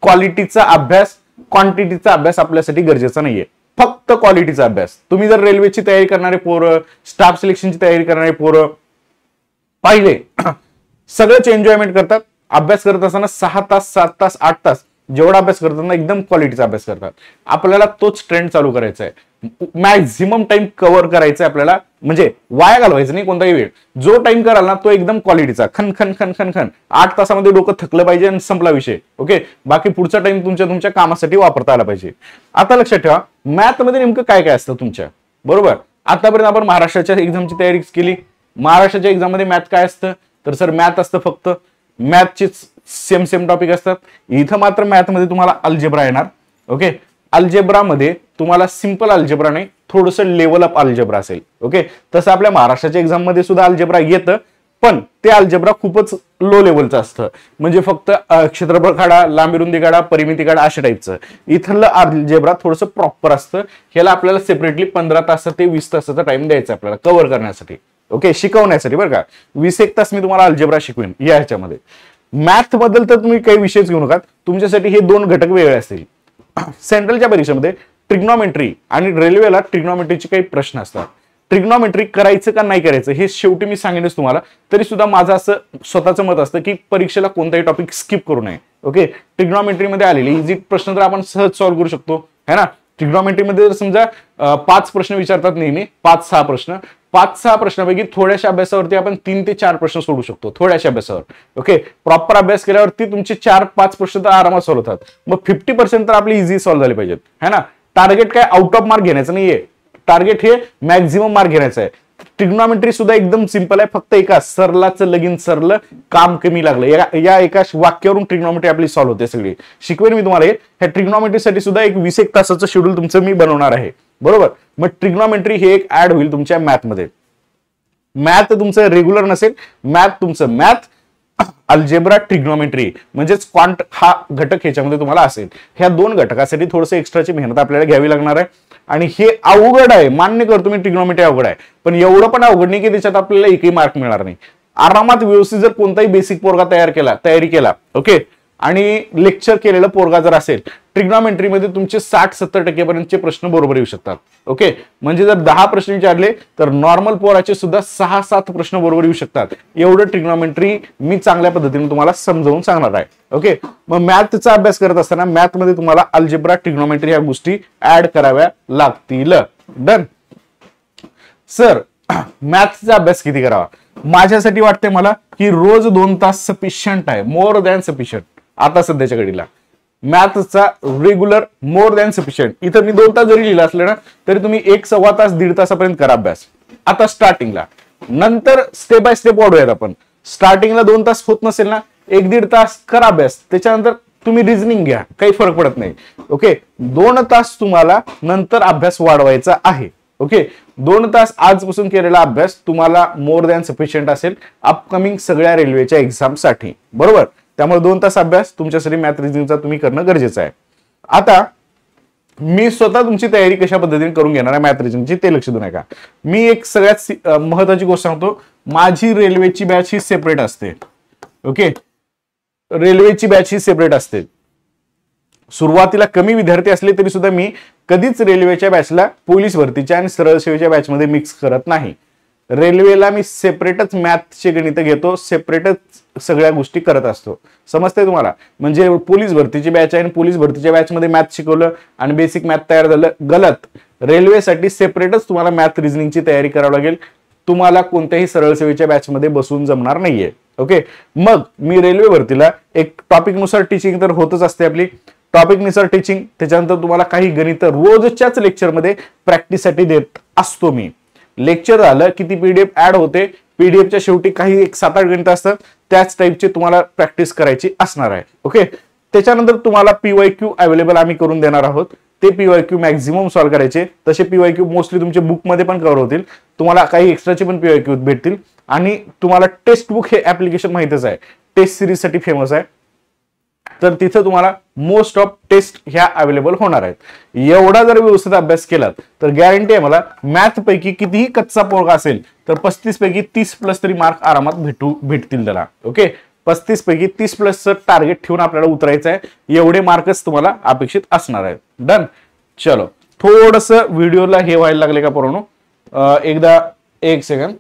क्वालिटीचा अभ्यास, क्वांटिटीचा अभ्यास आपल्यासाठी गरजेचा नाहीये. फक्त क्वालिटीचा अभ्यास. तुम्ही जर रेल्वेची तयारी करणारे पोरं, स्टाफ सिलेक्शनची तयारी करणारे पोरं पाहिले, सगळंच एन्जॉयमेंट करतात. अभ्यास करत असताना 6 तास, 7 तास, 8 तास जेवढा अभ्यास करतात ना, एकदम क्वालिटीचा अभ्यास करतात. आपल्याला तोच ट्रेंड चालू करायचा आहे. मॅक्झिमम टाइम कव्हर करायचा आहे आपल्याला. म्हणजे वाया घालवायचं नाही कोणताही वेळ. जो टाइम कराल ना तो एकदम क्वालिटीचा. खन खन खन खन खन 8 तासामध्ये डोकं थकलं पाहिजे आणि संपला विषय. ओके, बाकी पुढचा टाइम तुमच्या कामासाठी वापरता आला पाहिजे. आता लक्षात ठेवा, मॅथ मध्ये नेमकं काय काय असतं तुमच्या बरोबर. आतापर्यंत आपण महाराष्ट्राच्या एक्झामची तयारी केली. महाराष्ट्राच्या एक्झाम मध्ये मॅथ काय असतं तर सर मॅथ असतं, फक्त मॅथचेच सेम टॉपिक असतात. इथं मात्र मॅथ मध्ये तुम्हाला अल्जेब्रा येणार. ओके, अल्जेब्रा मध्ये तुम्हाला सिंपल अल्जेब्रा नाही, थोडंसं लेवल अप अल्जेब्रा असेल. ओके, तसं आपल्या महाराष्ट्राच्या एक्झाम मध्ये सुद्धा अल्जेब्रा येतं, पण ते अल्जेब्रा खूपच लो लेवलचं असतं. म्हणजे फक्त क्षेत्रफळ काढा, लांबी रुंदी काढा, परिमिती काढा अशा टाईपचं. इथलं अल्जेब्रा थोडंसं प्रॉपर असतं. ह्याला आपल्याला सेपरेटली 15 तास ते 20 तासाचा टाइम द्यायचा आपल्याला कव्हर करण्यासाठी. ओके, शिकवण्यासाठी बरं का. 20-1 तास मी तुम्हाला अल्जेब्रा शिकवेन या ह्याच्यामध्ये. मॅथ बद्दल तर तुम्ही काही विषयच घेऊ नका. तुमच्यासाठी हे 2 घटक वेगळे असतील. सेंट्रलच्या परीक्षेमध्ये ट्रिग्नॉमेट्री आणि रेल्वेला ट्रिग्नॉमेट्रीचे काही प्रश्न असतात. ट्रिग्नॉमेट्री करायचं का नाही करायचं हे शेवटी मी सांगेनच तुम्हाला. तरी सुद्धा माझं असं स्वतःचं मत असतं की परीक्षेला कोणताही टॉपिक स्किप करू नये. ओके, ट्रिग्नॉमेट्रीमध्ये आलेले इझी प्रश्न तर आपण सहज सॉल्व्ह करू शकतो है ना. ट्रिग्नॉमेट्रीमध्ये जर समजा 5 प्रश्न विचारतात नेहमी, 5-6 प्रश्न, 5-6 प्रश्नापैकी थोड्याशा अभ्यासावरती आपण 3 ते 4 प्रश्न सोडू शकतो, थोड्याशा अभ्यासावर. ओके, प्रॉपर अभ्यास केल्यावरती तुमचे 4-5 प्रश्न तर आरामात सॉल्व्ह होतात. मग 50% तर आपली इझी सॉल्व्ह झाले पाहिजेत, है ना. टार्गेट काय आउट ऑफ मार्क घेण्याचं नाहीये, टार्गेट हे मॅक्झिमम मार्क घेण्याचं आहे. ट्रिग्नॉमेट्री सुद्धा एकदम सिंपल आहे, फक्त एका सरलाचं लगीन सरलं काम कमी लागलं या एका वाक्यावरून ट्रिग्नॉमेट्री आपली सॉल्व्ह होते सगळी. शिकवेन मी तुम्हाला. ह्या ट्रिग्नॉमेट्रीसाठी सुद्धा एक 20-1 तासाचं शेड्यूल तुमचं मी बनवणार आहे, बरोबर. मग ट्रिग्नॉमेट्री हे एक ऍड होईल तुमच्या मॅथमध्ये. मॅथ तुमचं रेग्युलर नसेल, मॅथ अल्जेब्रा ट्रिग्नॉमेट्री म्हणजेच क्वांट हा घटक ह्याच्यामध्ये तुम्हाला असेल. ह्या 2 घटकासाठी थोडंसं एक्स्ट्राची मेहनत आपल्याला घ्यावी लागणार आहे. आणि हे अवघड आहे, मान्य करतो मी, ट्रिग्नॉमेट्री अवघड आहे, पण एवढं पण अवघड नाही की त्याच्यात आपल्याला एकही मार्क मिळणार नाही. आरामात व्यवस्थित जर कोणताही बेसिक पोरगा तयारी केला, ओके, आणि लेक्चर केलेलं पोरगा जर असेल, ट्रिग्नॉमेट्रीमध्ये तुमचे 60-70% पर्यंतचे प्रश्न बरोबर येऊ शकतात. ओके, म्हणजे जर 10 प्रश्न विचारले तर नॉर्मल पोराचे सुद्धा 6-7 प्रश्न बरोबर येऊ शकतात. एवढं ट्रिग्नॉमेट्री मी चांगल्या पद्धतीने तुम्हाला समजावून सांगणार आहे. ओके, मग मॅथचा अभ्यास करत असताना मॅथमध्ये तुम्हाला अल्जेब्रा ट्रिग्नॉमेट्री ह्या गोष्टी ऍड कराव्या लागतील. डन. सर, मॅथचा अभ्यास किती करावा? माझ्यासाठी वाटते मला की रोज 2 तास सफिशियंट आहे, मोर दॅन सफिशियंट. आता सध्याच्या घडीला मॅथचा रेग्युलर मोर दॅन सफिशियंट. इथं मी 2 तास जरी लिहिलं असलं ना तरी तुम्ही 1-1.25 तास 1.5 तासापर्यंत करा अभ्यास आता स्टार्टिंगला. नंतर स्टेप बाय स्टेप वाढूयात आपण. स्टार्टिंगला 2 तास होत नसेल ना, 1-1.5 तास करा अभ्यास. त्याच्यानंतर तुम्ही रिझनिंग घ्या, काही फरक पडत नाही. ओके, 2 तास तुम्हाला नंतर अभ्यास वाढवायचा आहे. ओके, 2 तास आजपासून केलेला अभ्यास तुम्हाला मोर दॅन सफिशियंट असेल अपकमिंग सगळ्या रेल्वेच्या एक्झामसाठी, बरोबर. त्यामुळे 2 तास अभ्यास तुमच्यासाठी मॅथ रिझनिंगचा तुम्ही करणं गरजेचं आहे. आता मी स्वतः तुमची तयारी कशा पद्धतीने करून घेणार आहे मॅथ रिझनिंगची ते लक्ष देऊ नका. मी एक सगळ्यात महत्वाची गोष्ट सांगतो, माझी रेल्वेची बॅच ही सेपरेट असते. ओके, रेल्वेची बॅच ही सेपरेट असते. सुरुवातीला कमी विद्यार्थी असले तरी सुद्धा मी कधीच रेल्वेच्या बॅचला पोलीस भरतीच्या आणि सरळ सेवेच्या बॅचमध्ये मिक्स करत नाही. रेल्वेला मी सेपरेटच मॅथचे गणित घेतो, सेपरेटच सगळ्या गोष्टी करत असतो. समजतंय तुम्हाला? म्हणजे पोलीस भरतीची बॅच आहे आणि पोलीस भरतीच्या बॅचमध्ये मॅथ शिकवलं आणि बेसिक मॅथ तयार झालं, गलत. रेल्वेसाठी सेपरेटच तुम्हाला मॅथ रिझनिंगची तयारी करावी लागेल. तुम्हाला कोणत्याही सरळ सेवेच्या बॅचमध्ये बसून जमणार नाहीये. ओके, मग मी रेल्वे भरतीला एक टॉपिकनुसार टीचिंग तर होतच असते आपली, टॉपिकनुसार टीचिंग. त्याच्यानंतर तुम्हाला काही गणित रोजच्याच लेक्चरमध्ये प्रॅक्टिससाठी देत असतो मी. लेक्चर झालं की ती पीडीएफ ऍड होते, पीडीएफच्या शेवटी काही 7-8 गणित असतात, त्याच टाईपचे तुम्हाला प्रॅक्टिस करायची असणार आहे. ओके, त्याच्यानंतर तुम्हाला पीवायक्यू अवेलेबल आम्ही करून देणार आहोत. ते पीवायक्यू मॅक्झिमम सॉल्व्ह करायचे. तसे पीवायक्यू मोस्टली तुमच्या बुकमध्ये पण कव्हर होतील. तुम्हाला काही एक्स्ट्राचे पण पीवायक्यू भेटतील. आणि तुम्हाला टेक्स्ट बुक हे ऍप्लिकेशन माहितच आहे, टेस्ट सिरीजसाठी फेमस आहे. तर तिथं तुम्हाला मोस्ट ऑफ टेस्ट ह्या अवेलेबल होणार आहेत. एवढा जर व्यवस्थित अभ्यास केलात तर गॅरंटी आहे मला, मॅथ पैकी कितीही कच्चा पोरगा असेल तर 35 पैकी 30+ तरी मार्क आरामात भेटतील त्याला. ओके, 35 पैकी 30+ टार्गेट ठेवून आपल्याला उतरायचं आहे. एवढे मार्कच तुम्हाला अपेक्षित असणार आहेत. डन. चलो, थोडस व्हिडिओला हे व्हायला लागले का पोरांनो, एकदा 1 सेकंड.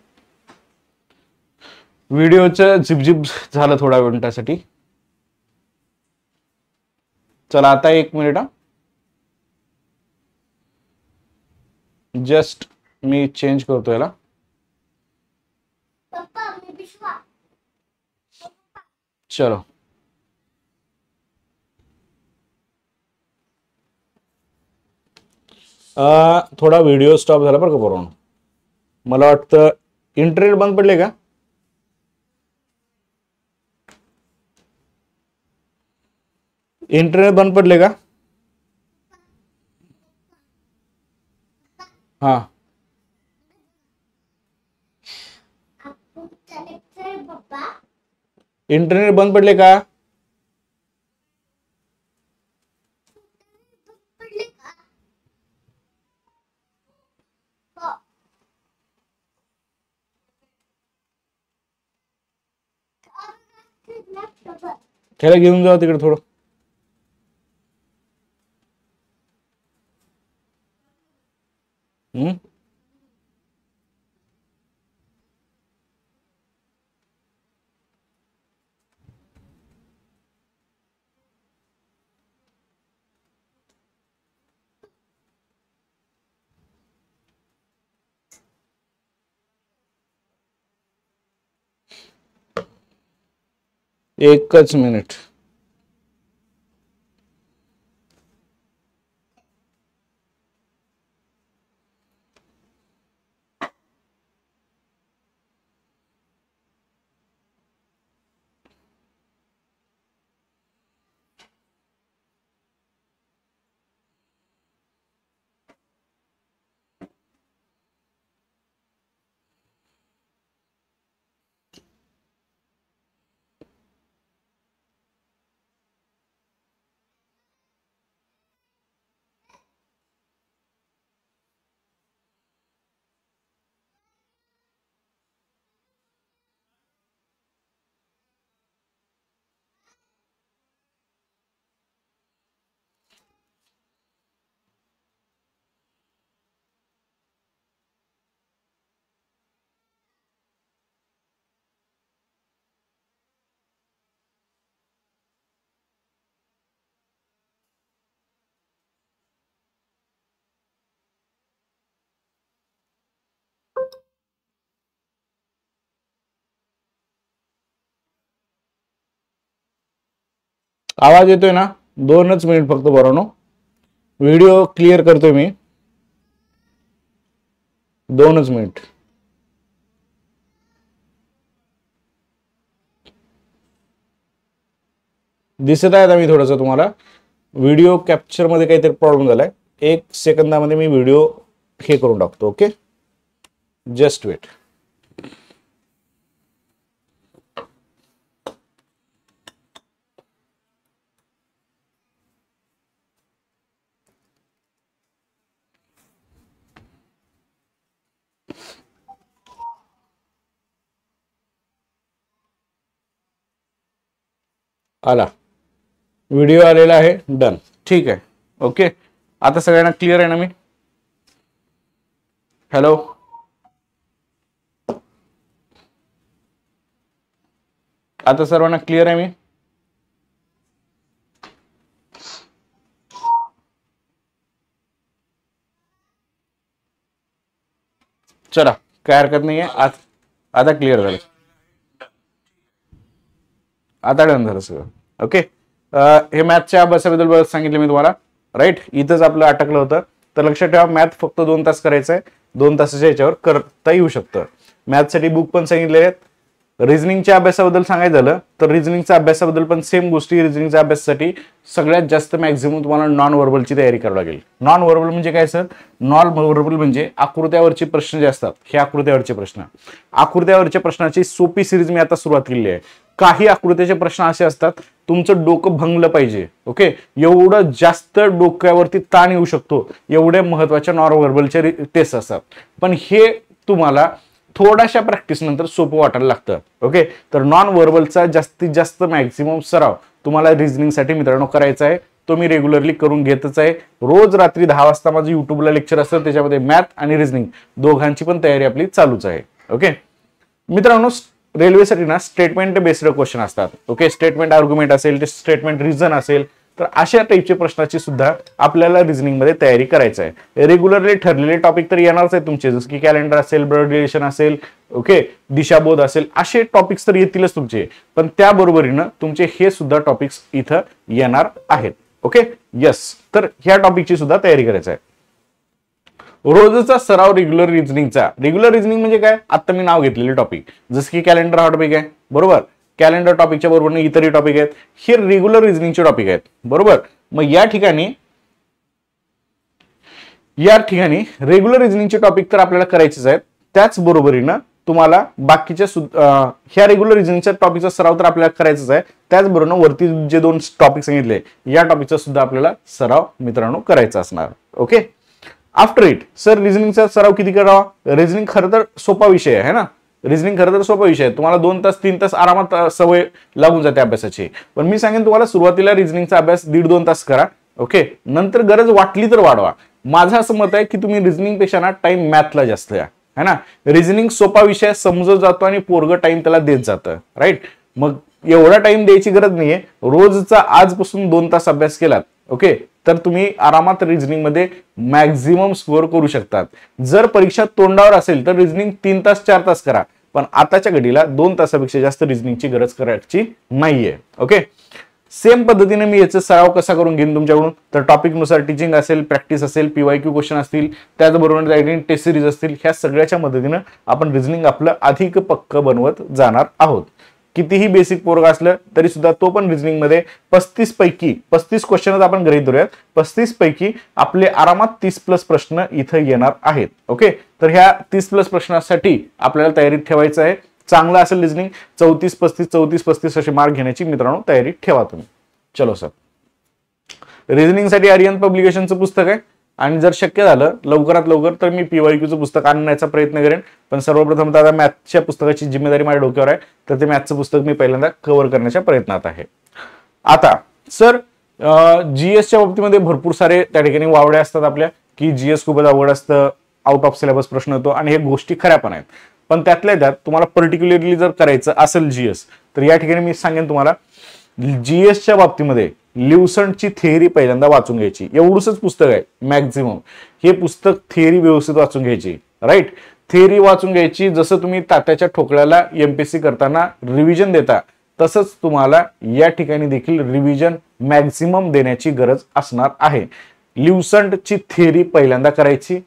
व्हिडिओचं झिपझिप झालं थोड्या मिनिटासाठी. चला आता 1 मिनिट. जस्ट मी चेंज करतो याला. चलो, थोडा व्हिडिओ स्टॉप झाला बरं का पोरांनो. मला वाटतं इंटरनेट बंद पडले का? इंटरनेट बंद पडले का? हा, इंटरनेट बंद पडले का? त्याला घेऊन जाऊ तिकडे थोडं. एकच मिनिट. आवाज येतोय ना? 2च मिनिट फक्त बरोनो, व्हिडिओ क्लिअर करतोय मी. 2च मिनिट. दिसत आहे आता मी थोडंसं तुम्हाला व्हिडिओ कॅप्चर मध्ये काहीतरी प्रॉब्लेम झालाय. 1 सेकंदामध्ये मी व्हिडिओ हे करून टाकतो. Okay, just wait. आला, व्हिडिओ आलेला आहे. डन. ठीक आहे. ओके, आता सगळ्यांना क्लिअर आहे ना? मी हॅलो, आता सर्वांना क्लिअर आहे? मी चला, काय हरकत नाहीये. आता क्लिअर झालं, आता डन झालं सगळं. ओके, हे मॅथच्या अभ्यासाबद्दल सांगितलं मी तुम्हाला, राईट. इथंच आपलं अटकलं होतं. तर लक्षात ठेवा, मॅथ फक्त 2 तास करायचं आहे. 2 तासाच्या याच्यावर करता येऊ शकतं. मॅथसाठी बुक पण सांगितले आहेत. रिझनिंगच्या अभ्यासाबद्दल सांगायचं झालं तर रिझनिंगच्या अभ्यासाबद्दल पण सेम गोष्टी. रिझनिंगच्या अभ्यासासाठी सगळ्यात जास्त मॅक्झिमम तुम्हाला नॉन व्हर्बलची तयारी करावी लागेल. नॉन व्हर्बल म्हणजे काय सर? नॉन व्हर्बल म्हणजे आकृत्यावरचे प्रश्न जे असतात, हे आकृत्यावरचे प्रश्न. आकृत्यावरच्या प्रश्नाची सोपी सिरीज मी आता सुरुवात केली आहे. काही आकृत्याचे प्रश्न असे असतात, तुमचं डोकं भंगलं पाहिजे. ओके, एवढं जास्त डोक्यावरती ताण येऊ शकतो, एवढ्या महत्वाच्या नॉन व्हर्बलचे टेस्ट असतात. पण हे तुम्हाला थोड्याशा प्रॅक्टिस नंतर सोपं वाटायला लागतं. ओके, तर नॉन व्हर्बलचा जास्तीत जास्त मॅक्झिमम सराव तुम्हाला रिझनिंगसाठी मित्रांनो करायचा आहे. तो मी रेग्युलरली करून घेतच आहे. रोज रात्री 10 वाजता माझं युट्यूबला लेक्चर असतं, त्याच्यामध्ये मॅथ आणि रिझनिंग दोघांची पण तयारी आपली चालूच आहे. ओके मित्रांनो, रेल्वेसाठी ना स्टेटमेंट बेस्ड क्वेश्चन असतात. ओके, स्टेटमेंट आर्ग्युमेंट असेल, स्टेटमेंट रिझन असेल, तर अशा टाईपच्या प्रश्नाची सुद्धा आपल्याला रिझनिंग मध्ये तयारी करायचं आहे. रेग्युलरली ठरलेले टॉपिक तर येणारच आहे तुमचे, जसं की कॅलेंडर असेल, ब्लड रिलेशन असेल, ओके, दिशाबोध असेल, असे टॉपिक्स तर येतीलच तुमचे. पण त्याबरोबरीनं तुमचे हे सुद्धा टॉपिक्स इथं येणार आहेत. Okay, yes. तर ह्या टॉपिकची सुद्धा तयारी करायचं आहे. रोजचा सराव रेग्युलर रिझनिंगचा. रेग्युलर रिझनिंग म्हणजे काय? आता मी नाव घेतलेले टॉपिक, जसं की कॅलेंडर हा टॉपिक आहे, बरोबर. कॅलेंडर टॉपिकच्या बरोबर इतरही टॉपिक आहेत, हे रेग्युलर रिझनिंगचे टॉपिक आहेत, बरोबर. मग या ठिकाणी रेग्युलर रिझनिंगचे टॉपिक तर आपल्याला करायचेच आहेत. त्याच बरोबरीनं तुम्हाला बाकीच्या ह्या रेग्युलर रिझनिंगच्या टॉपिकचा सराव तर आपल्याला करायचाच आहे. त्याचबरोबर वरती जे 2 टॉपिक सांगितले, या टॉपिकचा सुद्धा आपल्याला सराव मित्रांनो करायचा असणार. ओके, आफ्टर इट सर रिझनिंगचा सराव किती करावा? रिझनिंग खरं तर सोपा विषय आहे ना. रिझनिंग खरं तर सोपा विषय आहे. तुम्हाला 2 तास 3 तास आरामात सवय लागून जाते अभ्यासाची. पण मी सांगेन तुम्हाला सुरुवातीला रिझनिंगचा अभ्यास 1.5-2 तास करा. ओके, नंतर गरज वाटली तर वाढवा. माझं असं मत आहे की तुम्ही रिझनिंग पेक्षा ना टाइम मॅथला जास्त द्या, है ना. रिझनिंग सोपा विषय समजत जातो आणि पोरग टाइम त्याला देत जातं, राईट. मग एवढा टाइम द्यायची गरज नाहीये. रोजचा आजपासून 2 तास अभ्यास केलात, ओके, तर तुम्ही आरामात रिझनिंग मध्ये मॅक्झिमम स्कोअर करू शकतात. जर परीक्षा तोंडावर असेल तर रिझनिंग 3 तास 4 तास करा. पण आताच्या घडीला 2 तासापेक्षा जास्त रिझनिंगची गरज करायची नाहीये. ओके, सेम पद्धतीने मी याचा सराव कसा करून घेईन तुमच्याकडून, तर टॉपिकनुसार टीचिंग असेल, प्रॅक्टिस असेल, PYQ क्वेश्चन असतील, त्याचबरोबर टेस्ट सिरीज असतील, ह्या सगळ्याच्या मदतीनं आपण रिझनिंग आपलं अधिक पक्क बनवत जाणार आहोत. कितीही बेसिक पोरगा असलं तरी सुद्धा तो पण रिझनिंग मध्ये 35 पैकी 35 क्वेश्चनच आपण गृहीत धरूयात, 35 पैकी आपले आरामात 30+ प्रश्न इथं येणार आहेत. ओके, तर ह्या 30+ प्रश्नासाठी आपल्याला तयारीत ठेवायचं आहे. चांगलं असेल रिझनिंग 34-35 असे मार्क घेण्याची मित्रांनो तयारी ठेवा तुम्ही. चलो सर, रिझनिंग साठी आर्यन पब्लिकेशनचं पुस्तक आहे आणि जर शक्य झालं लवकरात लवकर तर मी PYQचं पुस्तक आणण्याचा प्रयत्न करेन. पण सर्वप्रथम आता मॅथच्या पुस्तकाची जिम्मेदारी माझ्या डोक्यावर आहे, तर ते मॅथचं पुस्तक मी पहिल्यांदा कव्हर करण्याच्या प्रयत्नात आहे. आता सर, GSच्या बाबतीमध्ये भरपूर सारे त्या ठिकाणी वावड्या असतात आपल्या, की GS खूपच अवघड असतं, आउट ऑफ सिलेबस प्रश्न येतो आणि हे गोष्टी खऱ्या पण आहेत. पण त्यातल्या त्यात तुम्हाला पर्टिक्युलरली जर करायचं असेल GS, तर या ठिकाणी मी सांगेन तुम्हाला GSच्या बाबतीमध्ये ल्युसंटची थेअरी पहिल्यांदा वाचून घ्यायची. एवढंच पुस्तक आहे मॅक्झिमम, हे पुस्तक थेअरी व्यवस्थित वाचून घ्यायची. राईट, थेअरी वाचून घ्यायची. जसं तुम्ही तात्याच्या ठोकळ्याला MPSC करताना रिव्हिजन देता, तसंच तुम्हाला या ठिकाणी देखील रिव्हिजन मॅक्झिमम देण्याची गरज असणार आहे. ल्युसंटची थेअरी पहिल्यांदा करायची.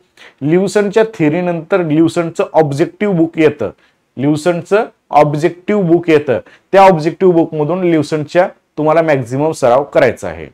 ल्युसंटच्या थेअरी नंतर ल्युसंटचं ऑब्जेक्टिव्ह बुक येतं. ल्युसंटचं ऑब्जेक्टिव्ह बुक येतं. त्या ऑब्जेक्टिव्ह बुक मधून ल्युसंटच्या तुम्हाला मॅक्झिमम सराव करायचा आहे.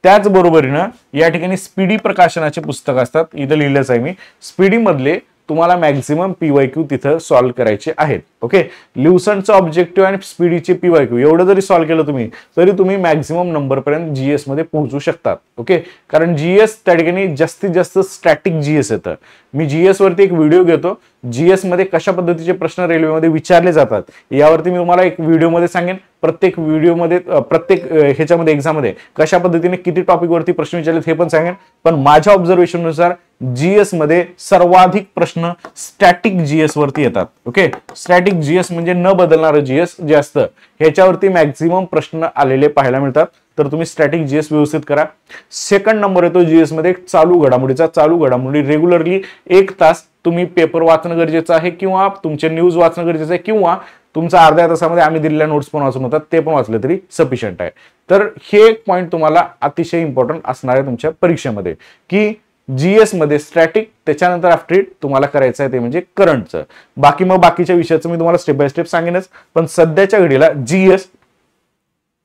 त्याचबरोबरीनं या ठिकाणी स्पीडी प्रकाशनाचे पुस्तक असतात, इथं लिहिलंच आहे मी. स्पीडी मधले तुम्हाला मॅक्झिमम PYQ तिथं सॉल्व्ह करायचे आहेत. ओके, ल्युसंटचं ऑब्जेक्टिव्ह आणि स्पीडीचे PYQ एवढं जरी सॉल्व्ह केलं तुम्ही, तरी तुम्ही मॅक्झिमम नंबर पर्यंत GS मध्ये पोहोचू शकतात. ओके, कारण GS त्या ठिकाणी जास्तीत जास्त स्टॅटिक GS येतं. मी GS वरती एक व्हिडिओ घेतो, GS मध्ये कशा पद्धतीचे प्रश्न रेल्वेमध्ये विचारले जातात यावरती मी तुम्हाला एक व्हिडिओमध्ये सांगेन. प्रत्येक व्हिडिओमध्ये प्रत्येक ह्याच्यामध्ये एक्झाम मध्ये कशा पद्धतीने किती टॉपिक वरती प्रश्न विचारलेत हे पण सांगेन. पण माझ्या ऑब्झर्वेशन नुसार GS मध्ये सर्वाधिक प्रश्न स्टॅटिक GS वरती येतात. ओके, स्टॅटिक GS म्हणजे न बदलणारं GS जे असतं ह्याच्यावरती मॅक्झिमम प्रश्न आलेले पाहायला मिळतात. तर तुम्ही स्टॅटिक GS व्यवस्थित करा. सेकंड नंबर येतो GS मध्ये चालू घडामोडीचा. चालू घडामोडी रेग्युलरली 1 तास तुम्ही पेपर वाचणं गरजेचं आहे, किंवा तुमचे न्यूज वाचणं गरजेचं आहे, किंवा तुमचा अर्ध्या तासामध्ये आम्ही दिलेल्या नोट्स पण वाचून होतात, ते पण वाचले तरी सफिशियंट आहे. तर हे एक पॉईंट तुम्हाला अतिशय इम्पॉर्टंट असणार आहे तुमच्या परीक्षेमध्ये, की GS मध्ये स्टॅटिक, त्याच्यानंतर आफ्टर इट तुम्हाला करायचं आहे ते म्हणजे करंटचं. बाकी मग बाकीच्या विषयाचं मी तुम्हाला स्टेप बाय स्टेप सांगेनच. पण सध्याच्या घडीला GS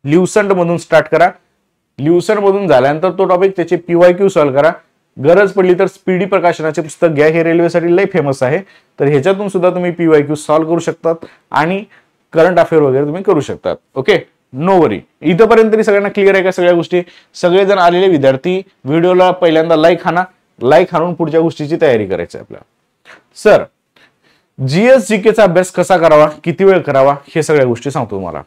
ल्युसंट मधून स्टार्ट करा. ल्युसंट मधून झाल्यानंतर तो टॉपिक त्याचे PYQ सॉल्व्ह करा. गरज पडली तर स्पीडी प्रकाशनाचे पुस्तक घ्या, हे रेल्वेसाठी लय फेमस आहे. तर ह्याच्यातून सुद्धा तुम्ही PYQ सॉल्व्ह करू शकतात आणि करंट अफेअर वगैरे तुम्ही करू शकतात. ओके, नो वरी. इथंपर्यंत तरी सगळ्यांना क्लिअर आहे का सगळ्या गोष्टी? सगळेजण आलेले विद्यार्थी व्हिडिओला पहिल्यांदा लाईक हाणून पुढच्या गोष्टीची तयारी करायची आपल्याला. सर, GS GKचा अभ्यास कसा करावा, किती वेळ करावा, हे सगळ्या गोष्टी सांगतो तुम्हाला.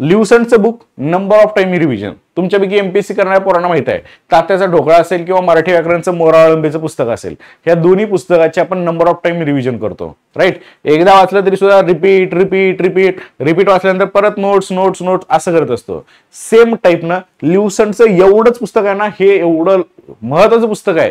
ल्युसंटचं book number of time revision. तुमच्यापैकी MPSC करणाऱ्या पोरांना माहित आहे, तात्याचा ढोकळा असेल किंवा मराठी व्याकरणचं मोराळंबेचं पुस्तक असेल, ह्या दोन्ही पुस्तकाचे आपण नंबर ऑफ टाइम रिव्हिजन करतो. राईट, एकदा वाचलं तरी सुद्धा रिपीट वाचल्यानंतर परत नोट्स असं करत असतो. सेम टाईपनं ल्युसंटचं एवढंच पुस्तक आहे ना, हे एवढं महत्वाचं पुस्तक आहे.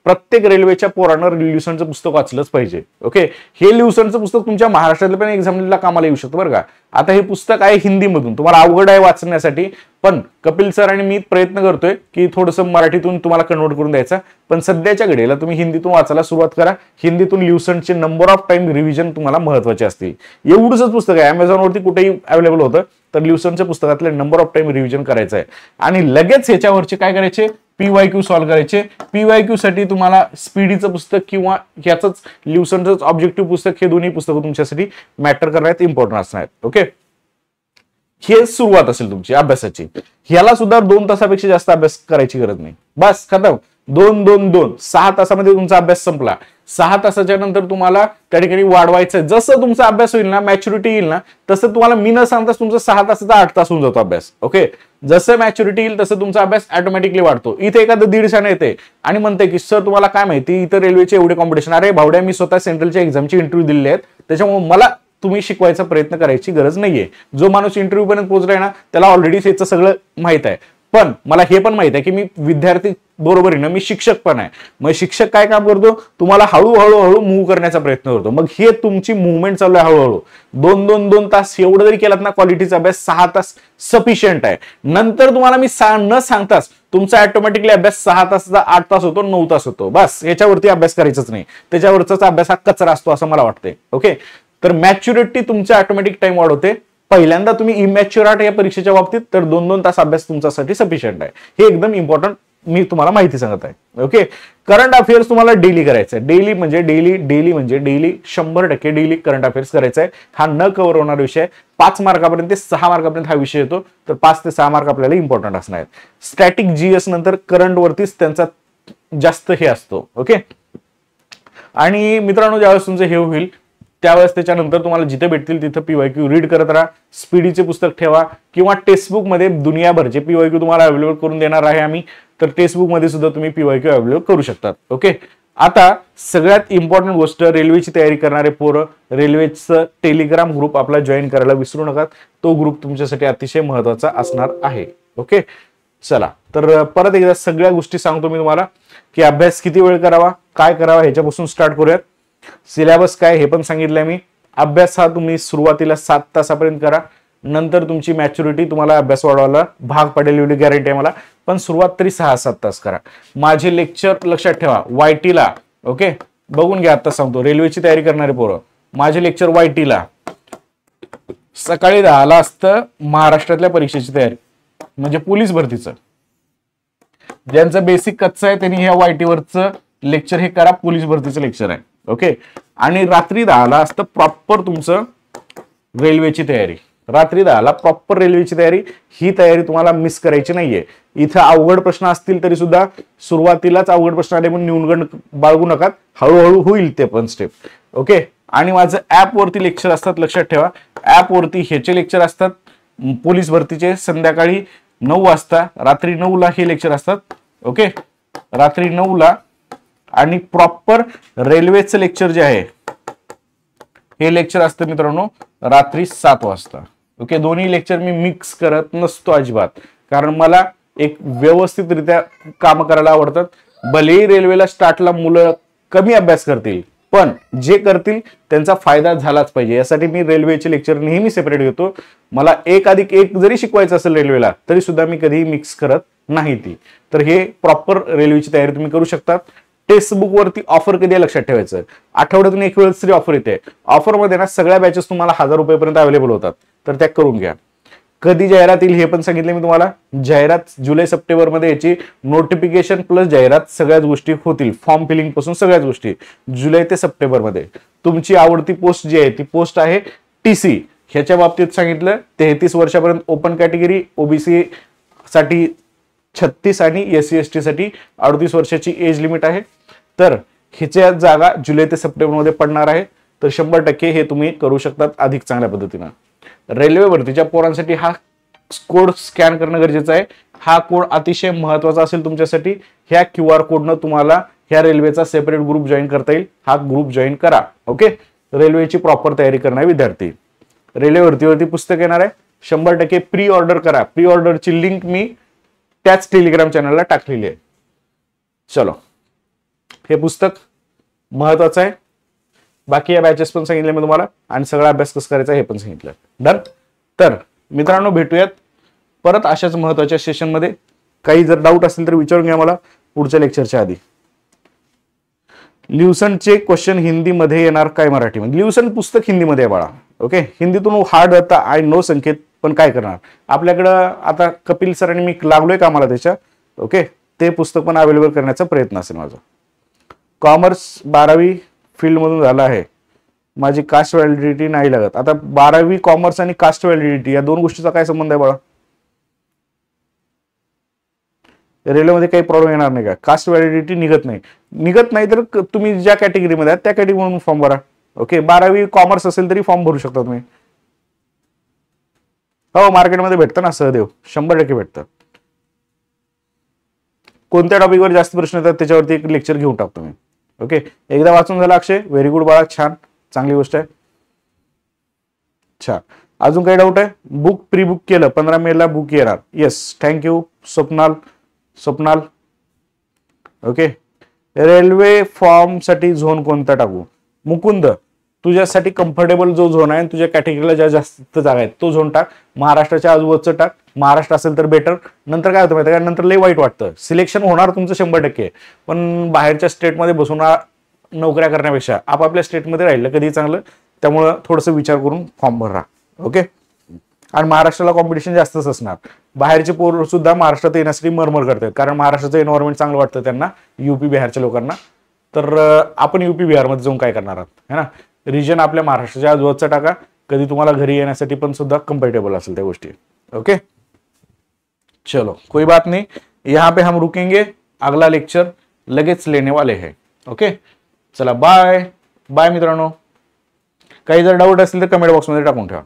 प्रत्येक रेल्वेच्या पोरांना ल्युसंटचं पुस्तक वाचलंच पाहिजे. ओके, हे ल्युसंटचं पुस्तक तुमच्या महाराष्ट्रातल्या पण एक्झामला कामाला येऊ शकतं बरं का. आता हे पुस्तक आहे हिंदीमधून, तुम्हाला अवघड आहे वाचण्यासाठी, पण कपिल सर आणि मी प्रयत्न करतोय की थोडंसं मराठीतून तुम्हाला कन्वर्ट करून द्यायचा. पण सध्याच्या घडीला तुम्ही हिंदीतून वाचायला सुरुवात करा. हिंदीतून ल्युसंटचे नंबर ऑफ टाइम रिव्हिजन तुम्हाला महत्वाचे असतील. एवढंच पुस्तक आहे, अमेझॉनवरती कुठेही अवेलेबल होतं. तर ल्युसंटच्या पुस्तकातले नंबर ऑफ टाइम रिव्हिजन करायचं आहे आणि लगेच ह्याच्यावरचे काय करायचे, PYQ सॉल्व्ह करायचे. PYQ साठी तुम्हाला स्पीडीचं पुस्तक किंवा ह्याचंच ल्युसंटचं ऑब्जेक्टिव्ह पुस्तक, हे दोन्ही पुस्तकं तुमच्यासाठी मॅटर करण्यात इम्पॉर्टंट असणार आहेत. ओके, हे सुरुवात असेल तुमची अभ्यासाची. ह्याला सुद्धा 2 तासापेक्षा जास्त अभ्यास करायची गरज नाही. बस खतम. 2 6 तासामध्ये तुमचा अभ्यास संपला. 6 तासाच्या नंतर तुम्हाला त्या ठिकाणी वाढवायचं. जसं तुमचा अभ्यास होईल ना, मॅच्युरिटी येईल ना, तसं तुम्हाला मी न सांगताच तुमचा 6 तासाचा 8 तास होऊन जातो अभ्यास. ओके, जसं मॅच्युरिटी येईल तसं तुमचा अभ्यास ऑटोमॅटिकली वाढतो. इथे एखादं 1.5 येते आणि म्हणते की सर तुम्हाला काय माहिती, इतर रेल्वेचे एवढे कॉम्पिटिशन. अरे भावड्या, मी स्वतः सेंट्रलच्या एक्झामची इंटरव्ह्यू दिलेले आहेत, त्याच्यामुळे मला तुम्ही शिकवायचा प्रयत्न करायची गरज नाहीये. जो माणूस इंटरव्ह्यू पर्यंत पोहोचलाय ना, त्याला ऑलरेडी त्याचं सगळं माहित आहे. पण मला हे पण माहित आहे की मी विद्यार्थी बरोबरीनं मी शिक्षक पण आहे. मग शिक्षक काय काम करतो, तुम्हाला हळूहळू मूव्ह करण्याचा प्रयत्न करतो. मग हे तुमची मुवमेंट चालू आहे हळूहळू. 2 तास एवढं जरी केलात ना क्वालिटीचा अभ्यास, 6 तास सफिशियंट आहे. नंतर तुम्हाला मी न सांगताच तुमचा ऑटोमॅटिकली अभ्यास 6 तासाचा 8 तास होतो, 9 तास होतो. बस याच्यावरती अभ्यास करायचाच नाही. त्याच्यावरचाच अभ्यास हा कचरा असतो असं मला वाटतंय. ओके, तर मॅच्युरिटी तुमच्या ऑटोमॅटिक टाइम वाढवते. पहिल्यांदा तुम्ही इमॅच्युअर आहात या परीक्षेच्या बाबतीत, तर 2 तास अभ्यास तुमच्यासाठी सफिशियंट आहे. हे एकदम इम्पॉर्टंट मी तुम्हाला माहिती सांगत आहे. ओके, करंट अफेअर्स तुम्हाला डेली करायचं आहे. डेली म्हणजे डेली 100% डेली करंट अफेअर्स करायचा आहे. हा न कव्हर होणारा विषय 5 मार्कापर्यंत ते 6 मार्कापर्यंत हा विषय येतो. तर 5 ते 6 मार्क आपल्याला इम्पॉर्टंट असणार आहेत. स्टॅटिक जीएस नंतर करंट वरतीच त्यांचा जास्त हे असतो. ओके, आणि मित्रांनो ज्यावेळेस तुमचं हे होईल त्यावेळेस त्याच्यानंतर तुम्हाला जिथे भेटतील तिथं पीवायक्यू रीड करत राहा. स्पीडीचे पुस्तक ठेवा किंवा टेक्स्टबुक मध्ये दुनियाभरचे पीवायक्यू तुम्हाला अवेलेबल करून देणार आहे आम्ही. तर टेक्स्टबुक मध्ये सुद्धा तुम्ही पीवायक्यू अवेलेबल करू शकतात. ओके, आता सगळ्यात इम्पॉर्टंट गोष्ट, रेल्वेची तयारी करणारे पोरं रेल्वेचं टेलिग्राम ग्रुप आपला जॉईन करायला विसरू नका. तो ग्रुप तुमच्यासाठी अतिशय महत्वाचा असणार आहे. ओके, चला तर परत एकदा सगळ्या गोष्टी सांगतो मी तुम्हाला की अभ्यास किती वेळ करावा, काय करावा ह्याच्यापासून स्टार्ट करूयात. सिलेबस काय हे पण सांगितलंय मी. अभ्यास हा तुम्ही सुरुवातीला 7 तासापर्यंत करा. नंतर तुमची मॅच्युरिटी तुम्हाला अभ्यास वाढवायला भाग पडेल एवढी गॅरंटी आहे मला. पण सुरुवात तरी 6-7 तास करा. माझे लेक्चर लक्षात ठेवा वायटीला. ओके, बघून घ्या, आता सांगतो. रेल्वेची तयारी करणारे पोरं, माझे लेक्चर वायटीला सकाळी 10ला असतं. महाराष्ट्रातल्या परीक्षेची तयारी म्हणजे पोलीस भरतीचं. ज्यांचं बेसिक कच्चं आहे त्यांनी ह्या वायटीवरचं लेक्चर हे करा. पोलीस भरतीचं लेक्चर आहे. ओके, आणि रात्री 10ला असतं प्रॉपर तुमचं रेल्वेची तयारी. रात्री 10ला प्रॉपर रेल्वेची तयारी. ही तयारी तुम्हाला मिस करायची नाहीये. इथं अवघड प्रश्न असतील तरी सुद्धा सुरुवातीलाच अवघड प्रश्न आले म्हणून न्यूनगंड बाळगू नका. हळूहळू होईल ते पण स्टेप. ओके, आणि माझं ऍप वरती लेक्चर असतात, लक्षात ठेवा. ऍप वरती ह्याचे लेक्चर असतात पोलीस भरतीचे संध्याकाळी 9 वाजता. रात्री 9ला हे लेक्चर असतात. ओके, रात्री 9ला. आणि प्रॉपर रेल्वेचं लेक्चर जे आहे हे लेक्चर असतं मित्रांनो रात्री 7 वाजता. ओके, दोन्ही लेक्चर मी मिक्स करत नसतो अजिबात, कारण मला एक व्यवस्थितरित्या काम करायला आवडतात. भलेही रेल्वेला स्टार्टला मुलं कमी अभ्यास करतील, पण जे करतील त्यांचा फायदा झालाच पाहिजे. यासाठी मी रेल्वेचे लेक्चर नेहमी सेपरेट घेतो. मला 1+1 जरी शिकवायचं असेल रेल्वेला तरी सुद्धा मी कधीही मिक्स करत नाही ती. तर हे प्रॉपर रेल्वेची तयारी तुम्ही करू शकता. टेक्स्टबुक वरती ऑफर कधी लक्षात ठेवायचं, आठवड्यातून 1 वेळेस तरी ऑफर येते. ऑफर मध्ये ना सगळ्या बॅचेस तुम्हाला 1000 रुपयेपर्यंत अवेलेबल होतात. तर त्या करून घ्या. कधी जाहिरात येईल हे पण सांगितले मी तुम्हाला. जाहिरात जुलै-सप्टेंबर मध्ये याची नोटिफिकेशन प्लस जाहिरात सगळ्याच गोष्टी होतील. फॉर्म फिलिंग पासून सगळ्याच गोष्टी जुलै ते सप्टेंबर मध्ये. तुमची आवडती पोस्ट जी आहे ती पोस्ट आहे टीसी. ह्याच्या बाबतीत सांगितलं 33 वर्षापर्यंत ओपन कॅटेगरी, ओबीसी साठी 36 आणि SC/ST साठी 38 वर्षाची एज लिमिट आहे. तर ह्याच्या जागा जुलै ते सप्टेंबर मध्ये पडणार आहे. तर 100% हे तुम्ही करू शकतात अधिक चांगल्या पद्धतीनं. रेल्वे भरतीच्या पोरांसाठी हा कोड स्कॅन करणं गरजेचं आहे. हा कोड अतिशय महत्वाचा असेल तुमच्यासाठी. ह्या QR कोडनं तुम्हाला ह्या रेल्वेचा सेपरेट ग्रुप जॉईन करता येईल. हा ग्रुप जॉईन करा. ओके, रेल्वेची प्रॉपर तयारी करणारे विद्यार्थी. रेल्वे भरतीवरती पुस्तक येणार आहे. 100% प्री ऑर्डर करा. प्री ऑर्डरची लिंक मी त्याच टेलिग्राम चॅनलला टाकलेली आहे. चलो, हे पुस्तक महत्वाचं आहे. बाकी या बॅचेस पण सांगितले मी तुम्हाला आणि सगळा अभ्यास कसं करायचा हे पण सांगितलं. डन. तर मित्रांनो भेटूयात परत अशाच महत्वाच्या सेशन मध्ये. काही जर डाऊट असेल तर विचारून घ्या मला पुढच्या लेक्चरच्या आधी. ल्युसनचे क्वेश्चन हिंदीमध्ये येणार काय मराठीमध्ये? ल्युसन पुस्तक हिंदीमध्ये आहे बाळा. ओके, हिंदीतून हार्ड होता आय नो संकेत, पण काय करणार आपल्याकडं आता कपिल सरांनी मी लागलोय कामाला त्याच्या. ओके, ते पुस्तक पण अवेलेबल करण्याचा प्रयत्न असेल माझा. कॉमर्स 12वी फील्ड मधून झाला आहे. माझी कास्ट व्हॅलिडिटी नाही लागत. आता 12वी कॉमर्स आणि कास्ट व्हॅलिडिटी या दोन गोष्टीचा काय संबंध आहे बाळा? रेल्वेमध्ये काही प्रॉब्लेम येणार नाही का? कास्ट व्हॅलिडिटी निघत नाही तर तुम्ही ज्या कॅटेगरीमध्ये आहात त्या कॅटेगरीमधून फॉर्म भरा. ओके, 12वी कॉमर्स असेल तरी फॉर्म भरू शकता तुम्ही. हो, मार्केटमध्ये भेटतं ना सहदेव, 100% भेटतं. कोणत्या टॉपिकवर जास्त प्रश्न येतात त्याच्यावरती एक लेक्चर घेऊन टाकतो मी. ओके, एकदा वाचून झाला अक्षय, व्हेरी गुड बाळा, छान, चांगली गोष्ट आहे. छान. अजून काही डाऊट आहे? बुक प्री बुक केलं, 15 मेला बुक येणार. Yes, thank you Swapnal. Okay. Railway form साठी झोन कोणता टाकू? मुकुंद, तुझ्यासाठी कम्फर्टेबल जो झोन आहे, तुझ्या कॅटेगरीला ज्या जास्त जागा आहेत तो झोन टाक. महाराष्ट्राच्या आजूबाजूचं टाक. महाराष्ट्र असेल तर बेटर. नंतर काय होतं माहिती आहे का, नंतर लय वाईट वाटतं. सिलेक्शन होणार तुमचं 100%, पण बाहेरच्या स्टेटमध्ये बसून नोकऱ्या करण्यापेक्षा आपापल्या स्टेटमध्ये राहिलं कधी चांगलं. त्यामुळं थोडंसं विचार करून फॉर्म भरा. ओके. आणि महाराष्ट्राला कॉम्पिटिशन जास्तच असणार. बाहेरचे पोर सुद्धा महाराष्ट्रात येण्यासाठी मरमर करतात, कारण महाराष्ट्राचं एन्व्हायरमेंट चांगलं वाटतं त्यांना, यूपी बिहारच्या लोकांना. तर आपण यूपी बिहारमध्ये जाऊन काय करणार आहात, है ना. रिजन आपल्या महाराष्ट्राच्या आजूबाजूचा टाका, कधी तुम्हाला घरी येण्यासाठी पण सुद्धा कम्फर्टेबल असेल त्या गोष्टी. ओके, चलो कोई बात नहीं, यहाँ पे हम रुकेंगे. अगला लेक्चर लगेच लेने वाले हैं. ओके, चला बाय बाय मित्रांनो. काही जर डाऊट असेल तर कमेंट बॉक्समध्ये टाकून ठेवा.